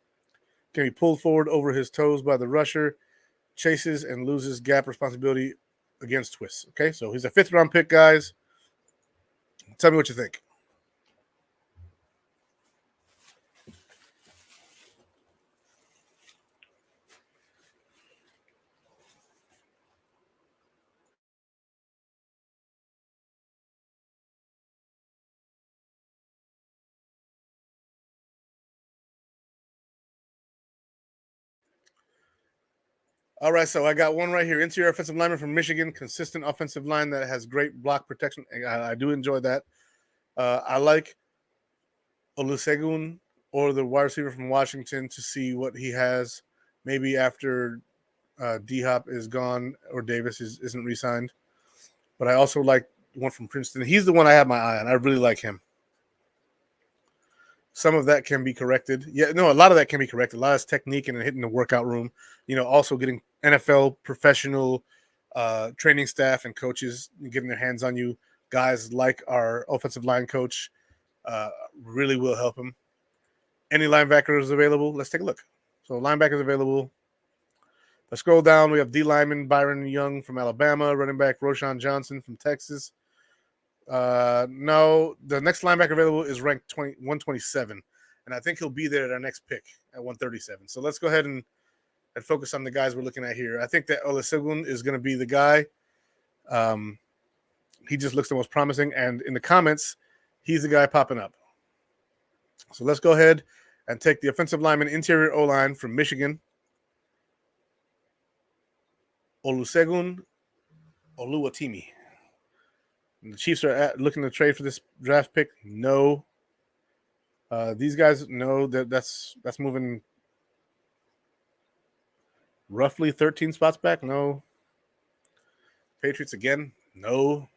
Can be pulled forward over his toes by the rusher. chases and loses gap responsibility against twists. Okay, so he's a 5th-round pick, guys. Tell me what you think. All right, so I got one right here. Interior offensive lineman from Michigan, consistent offensive line that has great block protection. I do enjoy that. I like Olusegun or the wide receiver from Washington to see what he has. Maybe after DHop is gone or Davis isn't re-signed. But I also like one from Princeton. He's the one I have my eye on. I really like him. Some of that can be corrected. Yeah, no, a lot of that can be corrected. A lot of technique and hitting the workout room. Also getting NFL professional training staff and coaches getting their hands on you. Guys like our offensive line coach really will help him. Any linebackers available? Let's take a look. So linebackers available. Let's scroll down. We have D lineman Byron Young from Alabama, running back Roshan Johnson from Texas. No, the next linebacker available is ranked 127, and I think he'll be there at our next pick at 137. So let's go ahead and focus on the guys we're looking at here. I think that Olusegun is going to be the guy. He just looks the most promising, and in the comments, he's the guy popping up. So let's go ahead and take the offensive lineman interior O-line from Michigan, Olusegun Oluwatimi. And the Chiefs are looking to trade for this draft pick. No. These guys know that's moving roughly 13 spots back. No. Patriots again. No.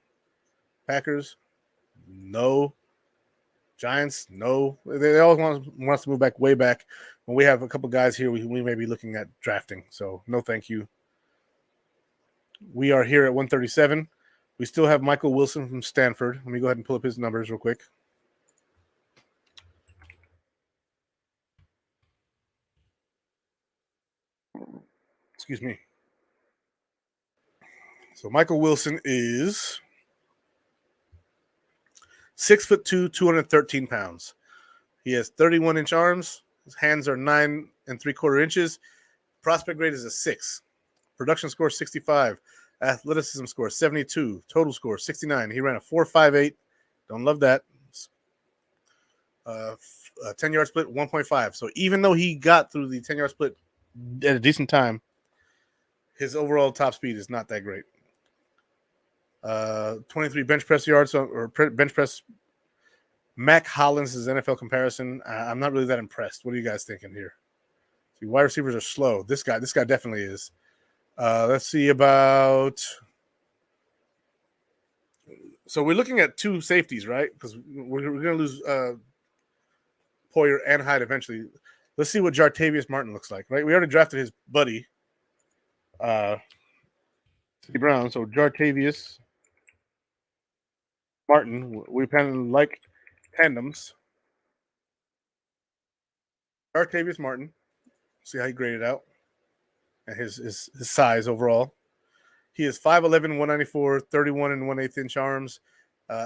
Packers. No. Giants. No. They always want us to move back way back. When we have a couple guys here, we may be looking at drafting. So no, thank you. We are here at 137. We still have Michael Wilson from Stanford. Let me go ahead and pull up his numbers real quick. Excuse me. So Michael Wilson is 6'2", 213 pounds. He has 31-inch arms. His hands are 9 3/4 inches. Prospect grade is a 6. Production score 65. Athleticism score 72. Total score 69. He ran a 4.58. Don't love that. 10-yard split 1.5. So even though he got through the 10-yard split at a decent time, his overall top speed is not that great. 23 bench press yards or bench press. Mac Hollins is NFL comparison. I'm not really that impressed. What are you guys thinking here? See, wide receivers are slow. This guy definitely is. Let's see about. So we're looking at 2 safeties, right? Because we're going to lose Poyer and Hyde eventually. Let's see what Jartavius Martin looks like, right? We already drafted his buddy, Brown. So Jartavius Martin, we kind of like tandems. Jartavius Martin, see how he graded out and his size overall. He is 5'11", 194, 31 and 1/8 inch arms,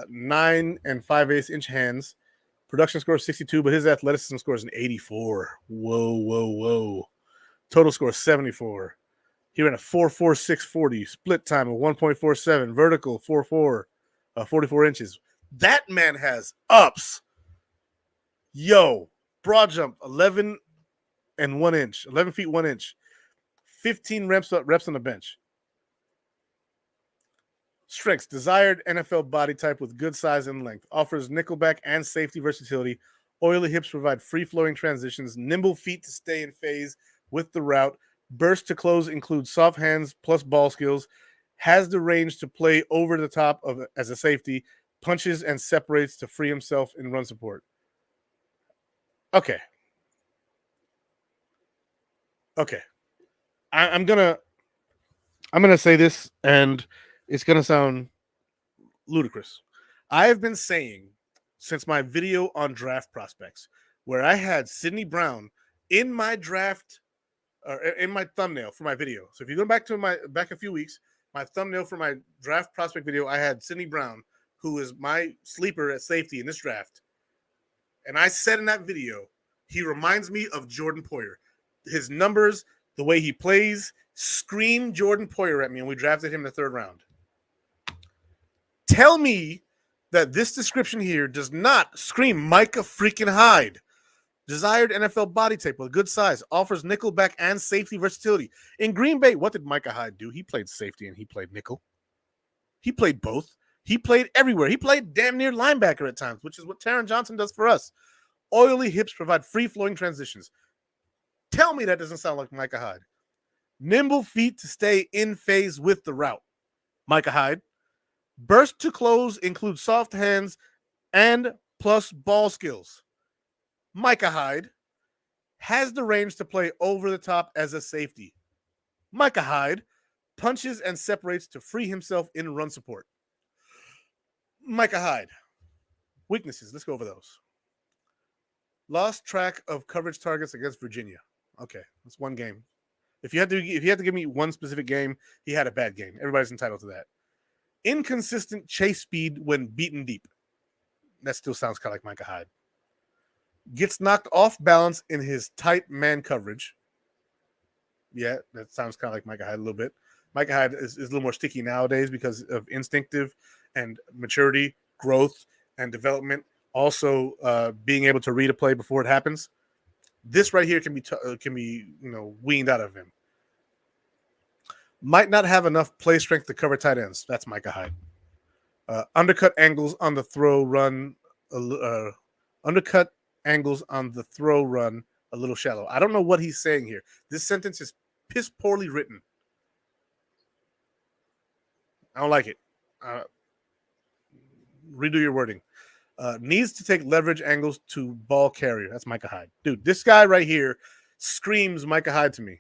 9 5/8 inch hands. Production score is 62, but his athleticism score is an 84. Whoa. Total score is 74. He ran a 4.46 40, split time of 1.47, vertical 4.4, 44 inches. That man has ups. Yo, broad jump 11 and 1 inch, 11 feet 1 inch, 15 reps on the bench. Strengths: desired NFL body type with good size and length. Offers nickelback and safety versatility. Oily hips provide free-flowing transitions. Nimble feet to stay in phase with the route. Burst to close includes soft hands plus ball skills. Has the range to play over the top of as a safety. Punches and separates to free himself in run support. Okay. I'm gonna say this, and it's gonna sound ludicrous. I have been saying since my video on draft prospects, where I had Sidney Brown in my draft in my thumbnail for my video. So if you go back a few weeks, my thumbnail for my draft prospect video, I had Sidney Brown, who is my sleeper at safety in this draft. And I said in that video, he reminds me of Jordan Poyer. His numbers, the way he plays, screamed Jordan Poyer at me, and we drafted him in the 3rd round. Tell me that this description here does not scream Micah freaking Hyde. Desired NFL body type with good size, offers nickelback and safety versatility. In Green Bay, what did Micah Hyde do? He played safety and he played nickel. He played both. He played everywhere. He played damn near linebacker at times, which is what Taron Johnson does for us. Oily hips provide free-flowing transitions. Tell me that doesn't sound like Micah Hyde. Nimble feet to stay in phase with the route. Micah Hyde. Burst to close includes soft hands and plus ball skills. Micah Hyde. Has the range to play over the top as a safety. Micah Hyde. Punches and separates to free himself in run support. Micah Hyde. Weaknesses. Let's go over those. Lost track of coverage targets against Virginia. Okay, that's one game. If you had to give me one specific game, he had a bad game. Everybody's entitled to that. Inconsistent chase speed when beaten deep. That still sounds kind of like Micah Hyde. Gets knocked off balance in his tight man coverage. Yeah, that sounds kind of like Micah Hyde a little bit. Micah Hyde is a little more sticky nowadays because of instinctive and maturity, growth, and development. Also, being able to read a play before it happens. This right here can be weaned out of him. Might not have enough play strength to cover tight ends. That's Micah Hyde. Undercut angles on the throw run. Undercut angles on the throw run a little shallow. I don't know what he's saying here. This sentence is piss poorly written. I don't like it. Redo your wording. Needs to take leverage angles to ball carrier. That's Micah Hyde. Dude, this guy right here screams Micah Hyde to me.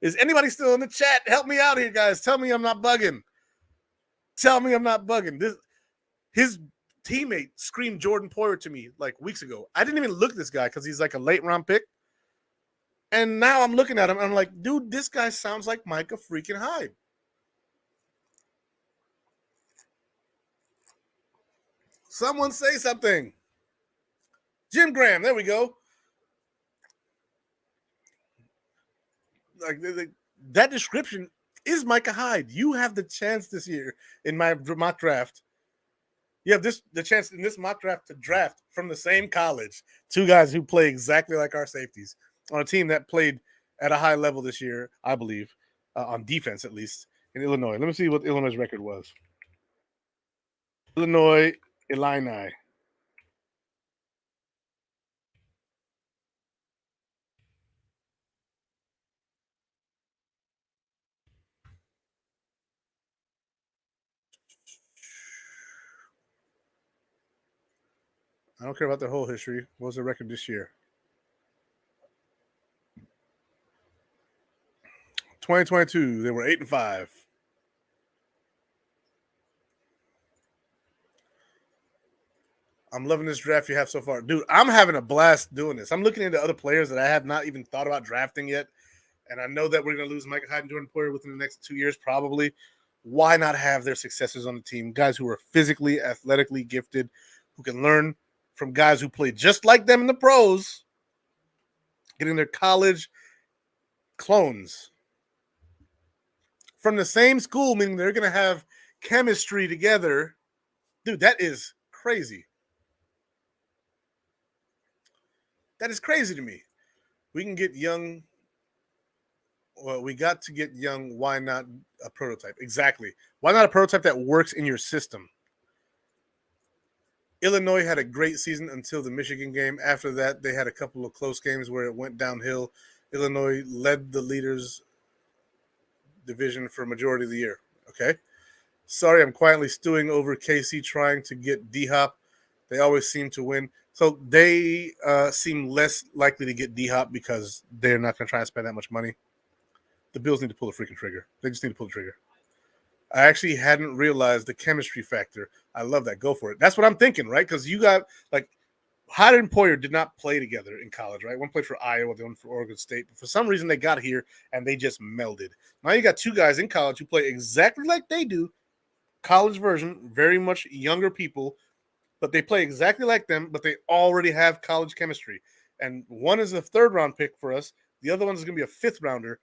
Is anybody still in the chat? Help me out here, guys. Tell me I'm not bugging. His teammate screamed Jordan Poyer to me like weeks ago. I didn't even look at this guy because he's like a late round pick. And now I'm looking at him and I'm like, dude, this guy sounds like Micah freaking Hyde. Someone say something. Jim Graham, there we go. Like that description is Micah Hyde. You have the chance this year in my mock draft. You have the chance in this mock draft to draft from the same college 2 guys who play exactly like our safeties on a team that played at a high level this year, I believe, on defense at least, in Illinois. Let me see what Illinois' record was. Illinois Illini. I don't care about their whole history. What was their record this year? 2022, they were 8-5. I'm loving this draft you have so far. Dude, I'm having a blast doing this. I'm looking into other players that I have not even thought about drafting yet. And I know that we're going to lose Micah Hyde and Jordan Poyer within the next 2 years, probably. Why not have their successors on the team? Guys who are physically, athletically gifted, who can learn from guys who play just like them in the pros, getting their college clones from the same school, meaning they're going to have chemistry together. Dude, that is crazy. That is crazy to me. We can get young. Well, we got to get young. Why not a prototype? Exactly. Why not a prototype that works in your system? Illinois had a great season until the Michigan game. After that, they had a couple of close games where it went downhill. Illinois led the leaders division for a majority of the year. Okay. Sorry, I'm quietly stewing over KC trying to get DHop. They always seem to win. So they seem less likely to get DHop because they're not going to try and spend that much money. The Bills need to pull the freaking trigger. They just need to pull the trigger. I actually hadn't realized the chemistry factor. I love that. Go for it. That's what I'm thinking, right? Because you got, like, Hyder and Poyer did not play together in college, right? One played for Iowa, the one for Oregon State. But for some reason, they got here and they just melded. Now you got two guys in college who play exactly like they do, college version, very much younger people, but they play exactly like them, but they already have college chemistry. And one is a third-round pick for us. The other one is going to be a fifth-rounder.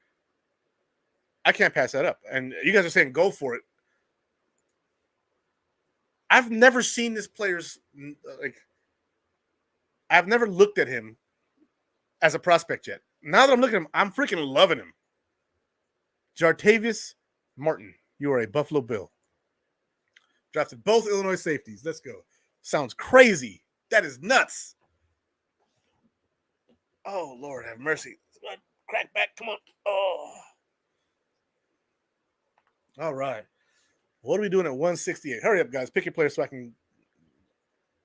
I can't pass that up. And you guys are saying go for it. I've never seen this player's I've never looked at him as a prospect yet. Now that I'm looking at him, I'm freaking loving him. Jartavius Martin, you are a Buffalo Bill. Drafted both Illinois safeties. Let's go. Sounds crazy. That is nuts. Oh, Lord, have mercy. Crack back. Come on. Oh. All right. What are we doing at 168? Hurry up, guys. Pick your player so I can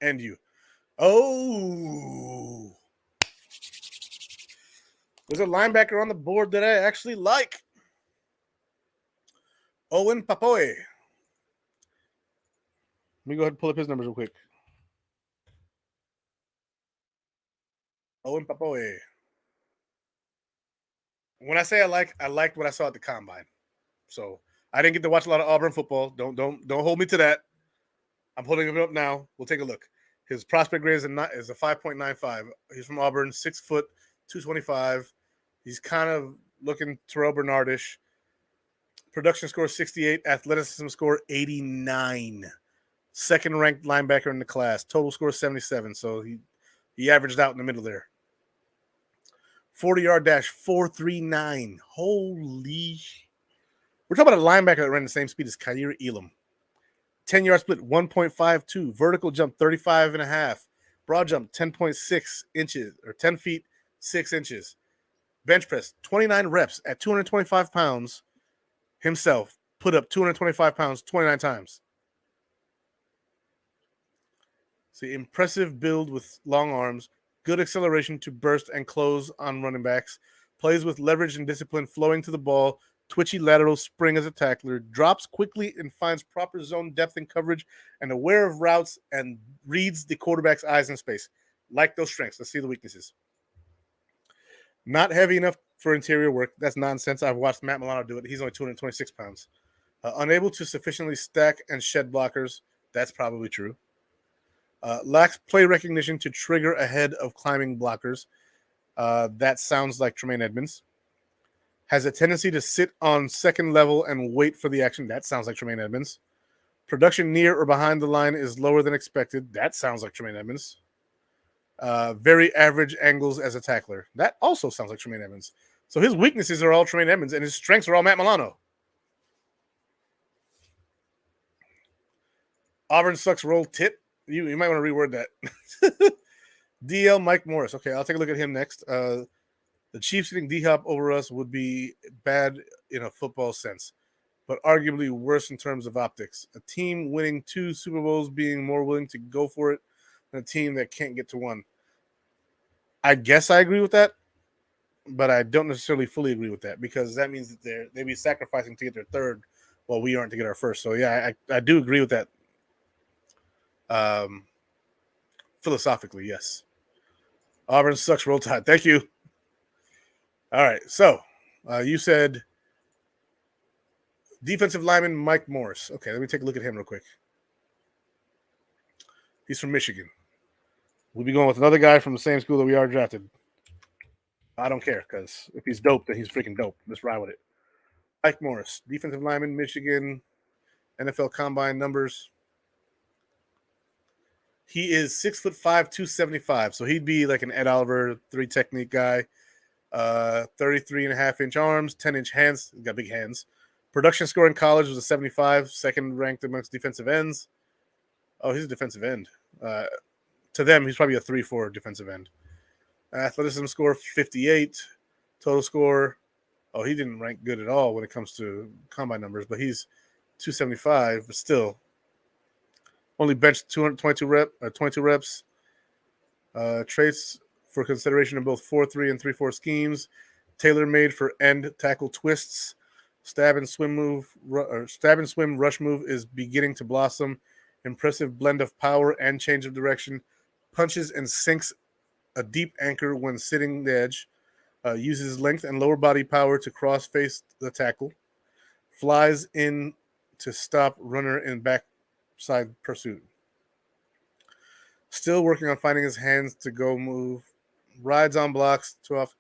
end you. Oh. There's a linebacker on the board that I actually like. Owen Papoe. Let me go ahead and pull up his numbers real quick. Owen Papoe. When I say I liked what I saw at the combine. So I didn't get to watch a lot of Auburn football. Don't hold me to that. I'm pulling it up now. We'll take a look. His prospect grade is a 5.95. He's from Auburn, 6 foot, 225. He's kind of looking Terrell Bernardish. Production score 68. Athleticism score 89. Second ranked linebacker in the class. Total score 77. So he averaged out in the middle there. 40-yard dash 4.39. Holy. We're talking about a linebacker that ran the same speed as Kaiir Elam. 10-yard split 1.52. Vertical jump 35.5. Broad jump 10.6 inches or 10 feet 6 inches. Bench press 29 reps at 225 pounds. Himself put up 225 pounds 29 times. See, impressive build with long arms, good acceleration to burst and close on running backs, plays with leverage and discipline flowing to the ball, twitchy lateral spring as a tackler, drops quickly and finds proper zone depth and coverage, and aware of routes and reads the quarterback's eyes in space. Like those strengths. Let's see the weaknesses. Not heavy enough for interior work. That's nonsense. I've watched Matt Milano do it. He's only 226 pounds. Unable to sufficiently stack and shed blockers. That's probably true. Lacks play recognition to trigger ahead of climbing blockers. That sounds like Tremaine Edmonds. Has a tendency to sit on second level and wait for the action. That sounds like Tremaine Edmonds. Production near or behind the line is lower than expected. That sounds like Tremaine Edmonds. Very average angles as a tackler. That also sounds like Tremaine Edmonds. So his weaknesses are all Tremaine Edmonds, and his strengths are all Matt Milano. Auburn sucks roll tit. You might want to reword that. DL Mike Morris. Okay, I'll take a look at him next. The Chiefs getting DHop over us would be bad in a football sense, but arguably worse in terms of optics. A team winning 2 Super Bowls being more willing to go for it than a team that can't get to one. I guess I agree with that, but I don't necessarily fully agree with that because that means that they'd be sacrificing to get their third while we aren't to get our first. So, yeah, I do agree with that. Philosophically, yes. Auburn sucks. Roll Tide. Thank you. All right. So you said defensive lineman Mike Morris. Okay, let me take a look at him real quick. He's from Michigan. We'll be going with another guy from the same school that we are drafted. I don't care because if he's dope, then he's freaking dope. Let's ride with it. Mike Morris, defensive lineman, Michigan, NFL Combine numbers. He is 6'5", 275. So he'd be like an Ed Oliver 3 technique guy. 33.5-inch arms, 10-inch hands. He's got big hands. Production score in college was a 75, second ranked amongst defensive ends. Oh, he's a defensive end. To them, he's probably a 3-4 defensive end. Athleticism score 58. Total score. Oh, he didn't rank good at all when it comes to combine numbers, but he's 275, but still. Only benched 22 reps. Traits for consideration in both 4-3 and 3-4 schemes. Tailor-made for end tackle twists. Stab and swim rush move is beginning to blossom. Impressive blend of power and change of direction. punches and sinks a deep anchor when sitting the edge. Uses length and lower body power to cross face the tackle. Flies in to stop runner in backside pursuit. Still working on finding his hands to go move. Rides on blocks to off.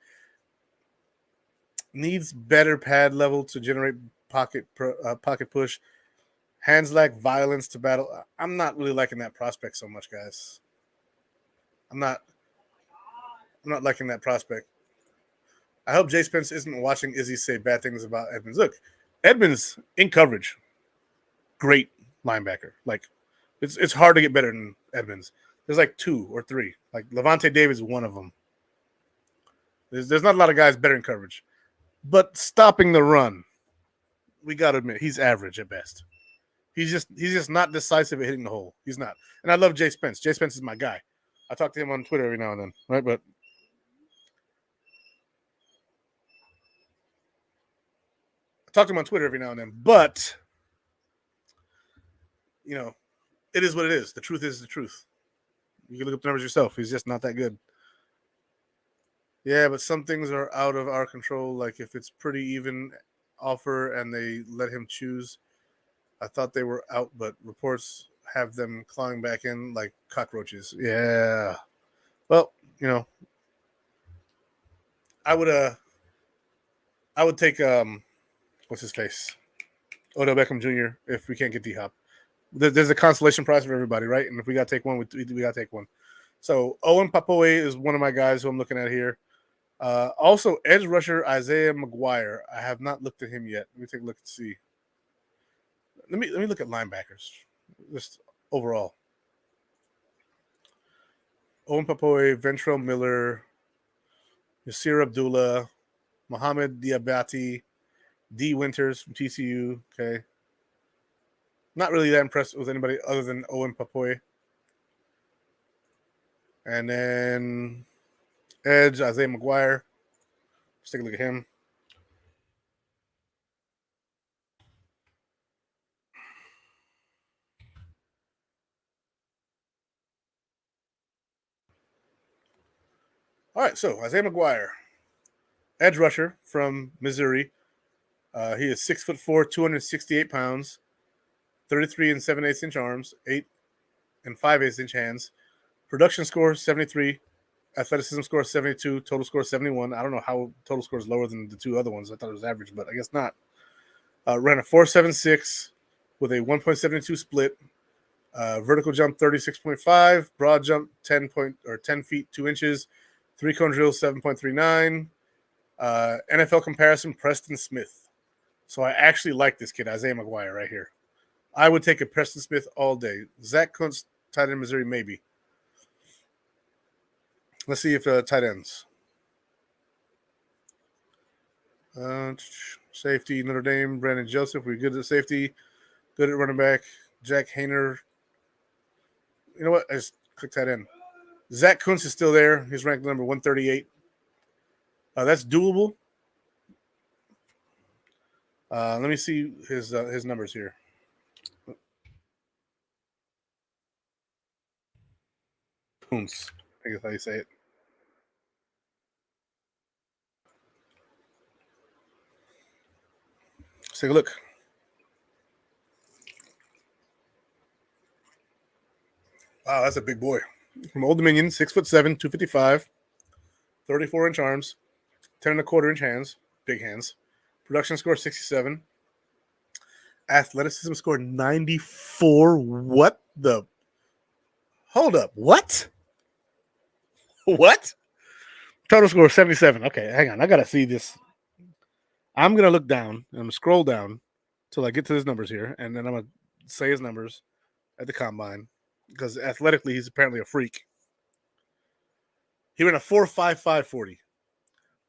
Needs better pad level to generate pocket push. Hands lack violence to battle. I'm not really liking that prospect so much, guys. I'm not liking that prospect. I hope Jay Spence isn't watching Izzy say bad things about Edmonds. Look, Edmonds in coverage, great linebacker. Like, it's hard to get better than Edmonds. There's like 2 or 3. Like Levante David's one of them. There's not a lot of guys better in coverage, but stopping the run, we got to admit he's average at best. He's just not decisive at hitting the hole. He's not. And I love Jay Spence. Jay Spence is my guy. I talk to him on Twitter every now and then, right? But you know, it is what it is. The truth is the truth. You can look up the numbers yourself. He's just not that good. Yeah, but some things are out of our control. Like if it's pretty even offer and they let him choose. I thought they were out, but reports have them clawing back in like cockroaches. Yeah. Well, I would take what's his face? Odell Beckham Jr. if we can't get DHop. There's a consolation prize for everybody, right? And if we got to take one, we got to take one. So Owen Papoe is one of my guys who I'm looking at here. Also, edge rusher Isaiah McGuire. I have not looked at him yet. Let me take a look and see. Let me look at linebackers, just overall. Owen Papoe, Ventrell Miller, Yasir Abdullah, Mohamed Diabati, D. Winters from TCU. Okay. Not really that impressed with anybody other than Owen Papoe. And then edge, Isaiah McGuire. Let's take a look at him. All right, so Isaiah McGuire, edge rusher from Missouri. He is 6'4", 268 pounds, 33 and 7/8 inch arms, 8 and 5/8 inch hands. Production score 73, athleticism score 72, total score 71. I don't know how total score is lower than the 2 other ones. I thought it was average, but I guess not. Ran a 4.76 with a 1.72 split. Vertical jump 36.5, broad jump 10 feet 2 inches, 3-cone drill 7.39. NFL comparison Preston Smith. So I actually like this kid, Isaiah McGuire, right here. I would take a Preston Smith all day. Zach Kuntz, tight end Missouri, maybe. Let's see if tight ends. Safety, Notre Dame, Brandon Joseph. We're good at safety. Good at running back. Jack Hayner. You know what? I just clicked that in. Zach Kuntz is still there. He's ranked number 138. That's doable. Let me see his numbers here. Kuntz, I think that's how you say it. Let's take a look. Wow, that's a big boy. From Old Dominion, 6'7", 255, 34 inch arms, 10.25 inch hands, big hands. Production score 67. Athleticism score 94. What the? Hold up. What? What? Total score 77. Okay, hang on. I gotta see this. I'm gonna look down and I'm gonna scroll down till I get to his numbers here, and then I'm gonna say his numbers at the combine because athletically he's apparently a freak. He ran a 4.55 40,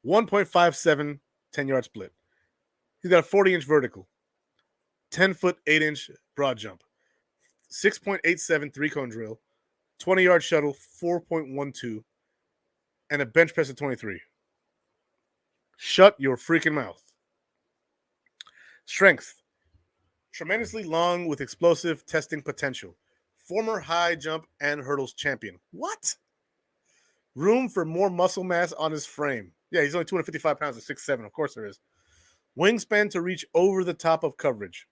1.57 10-yard split. He's got a 40-inch vertical, 10-foot 8-inch broad jump, 6.87 3-cone drill, 20-yard shuttle 4.12, and a bench press of 23. Shut your freaking mouth. Strength. Tremendously long with explosive testing potential. Former high jump and hurdles champion. What? Room for more muscle mass on his frame. Yeah, he's only 255 pounds at 6'7". Of course there is. Wingspan to reach over the top of coverage.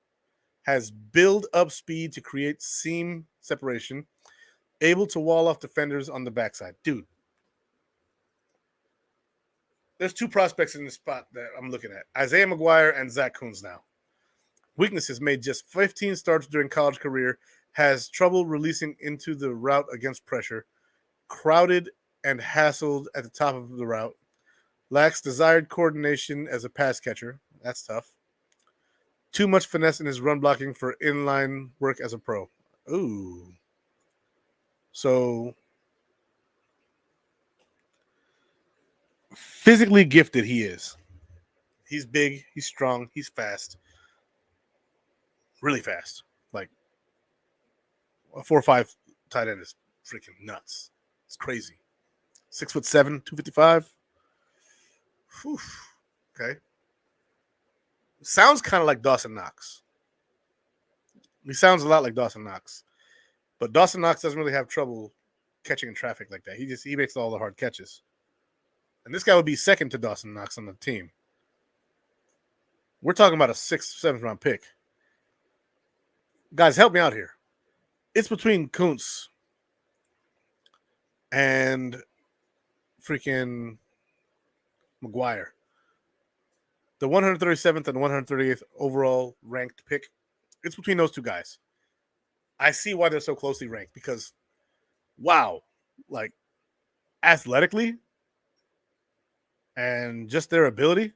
Has build-up speed to create seam separation. Able to wall off defenders on the backside. Dude, there's two prospects in this spot that I'm looking at. Isaiah McGuire and Zach Kuntz now. Weaknesses: made just 15 starts during college career. Has trouble releasing into the route against pressure. Crowded and hassled at the top of the route. Lacks desired coordination as a pass catcher. That's tough. Too much finesse in his run blocking for inline work as a pro. Ooh. So, physically gifted he is. He's big, he's strong, he's fast. Really fast. Like, a 4.5 tight end is freaking nuts. It's crazy. 6'7", 255. Whew. Okay. Sounds kind of like Dawson Knox. He sounds a lot like Dawson Knox. But Dawson Knox doesn't really have trouble catching in traffic like that. He makes all the hard catches. And this guy would be second to Dawson Knox on the team. We're talking about a 6th, 7th round pick. Guys, help me out here. It's between Kuntz and freaking McGuire. The 137th and 138th overall ranked pick. It's between those two guys. I see why they're so closely ranked because, wow, like athletically and just their ability.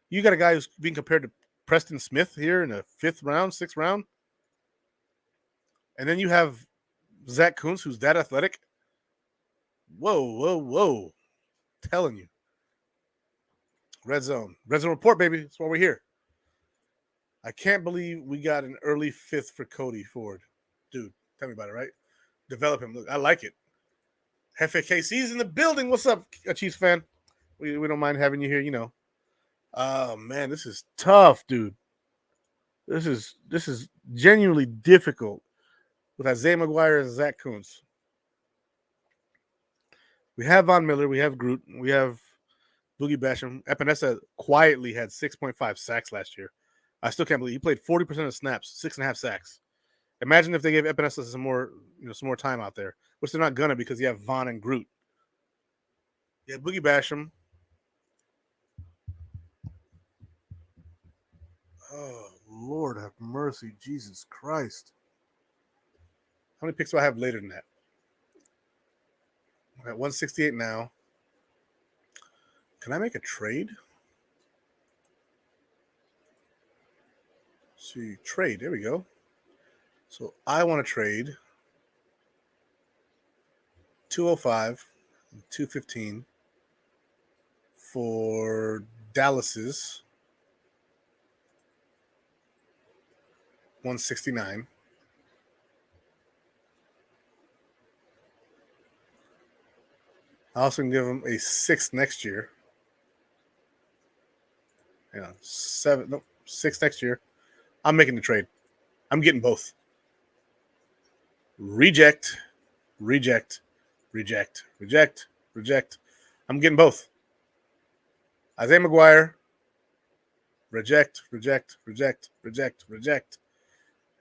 You got a guy who's being compared to Preston Smith here in the 5th round, 6th round. And then you have Zach Kuntz, who's that athletic. Whoa. Telling you. Redzone report, baby. That's why we're here. I can't believe we got an early 5th for Cody Ford. Dude, tell me about it, right? Develop him. Look, I like it. FAKC's in the building. What's up, a Chiefs fan? We don't mind having you here, you know. Oh, man, this is tough, dude. This is genuinely difficult with Isaiah McGuire and Zach Kuntz. We have Von Miller. We have Groot. We have Boogie Basham. Epinesa quietly had 6.5 sacks last year. I still can't believe he played 40% of snaps, 6.5 sacks. Imagine if they gave Epinesa some more time out there, which they're not gonna because you have Von and Groot. Yeah, Boogie Basham. Oh, Lord have mercy, Jesus Christ. How many picks do I have later than that? I'm at 168 now. Can I make a trade? Let's see, trade. There we go. So I want to trade 205 and 215 for Dallas's 169. I also can give him a 6 next year. Yeah, 6 next year. I'm making the trade. I'm getting both. Reject. I'm getting both. Isaiah McGuire. Reject.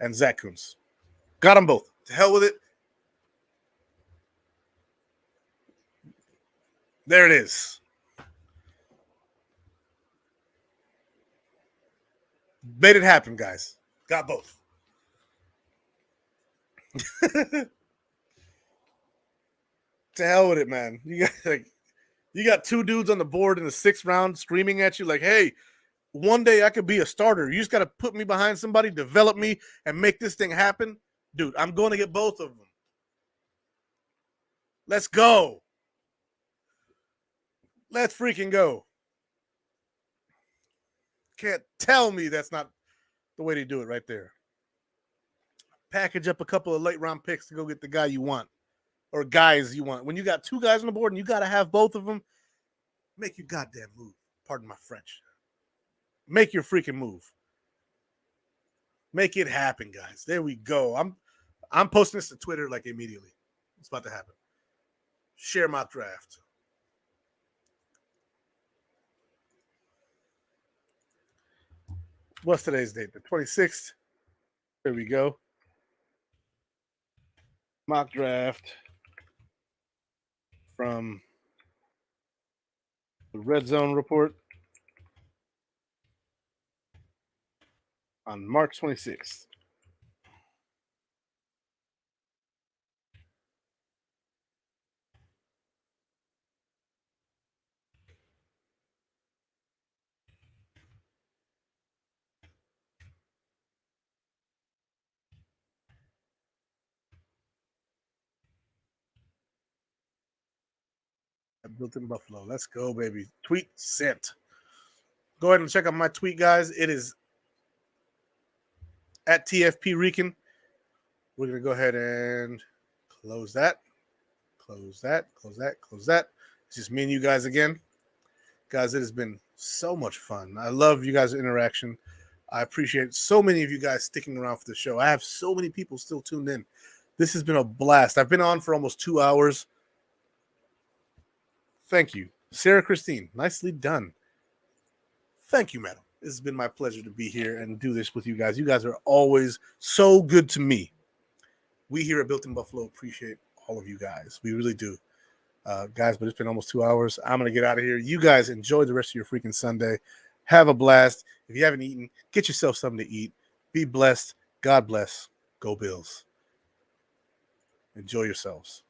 And Zach Kuntz. Got them both. To hell with it. There it is. Made it happen, guys. Got both. To hell with it, man. You got two dudes on the board in the 6th round screaming at you like, hey, one day I could be a starter. You just got to put me behind somebody, develop me, and make this thing happen. Dude, I'm going to get both of them. Let's go. Let's freaking go. Can't tell me that's not the way to do it right there. Package up a couple of late round picks to go get the guy you want or guys you want. When you got two guys on the board and you got to have both of them, make your goddamn move. Pardon my French. Make your freaking move. Make it happen, guys. There we go. I'm posting this to Twitter like immediately. It's about to happen. Share mock draft. What's today's date? The 26th. There we go. Mock draft from the Redzone report on March 26th. Built in Buffalo. Let's go, baby. Tweet sent. Go ahead and check out my tweet, guys. It is at TFP Rican. We're going to go ahead and close that. Close that. It's just me and you guys again. Guys, it has been so much fun. I love you guys' interaction. I appreciate so many of you guys sticking around for the show. I have so many people still tuned in. This has been a blast. I've been on for almost 2 hours. Thank you. Sarah Christine, nicely done. Thank you, madam. It's been my pleasure to be here and do this with you guys. You guys are always so good to me. We here at Built in Buffalo appreciate all of you guys. We really do. Guys, but it's been almost 2 hours. I'm going to get out of here. You guys enjoy the rest of your freaking Sunday. Have a blast. If you haven't eaten, get yourself something to eat. Be blessed. God bless. Go Bills. Enjoy yourselves.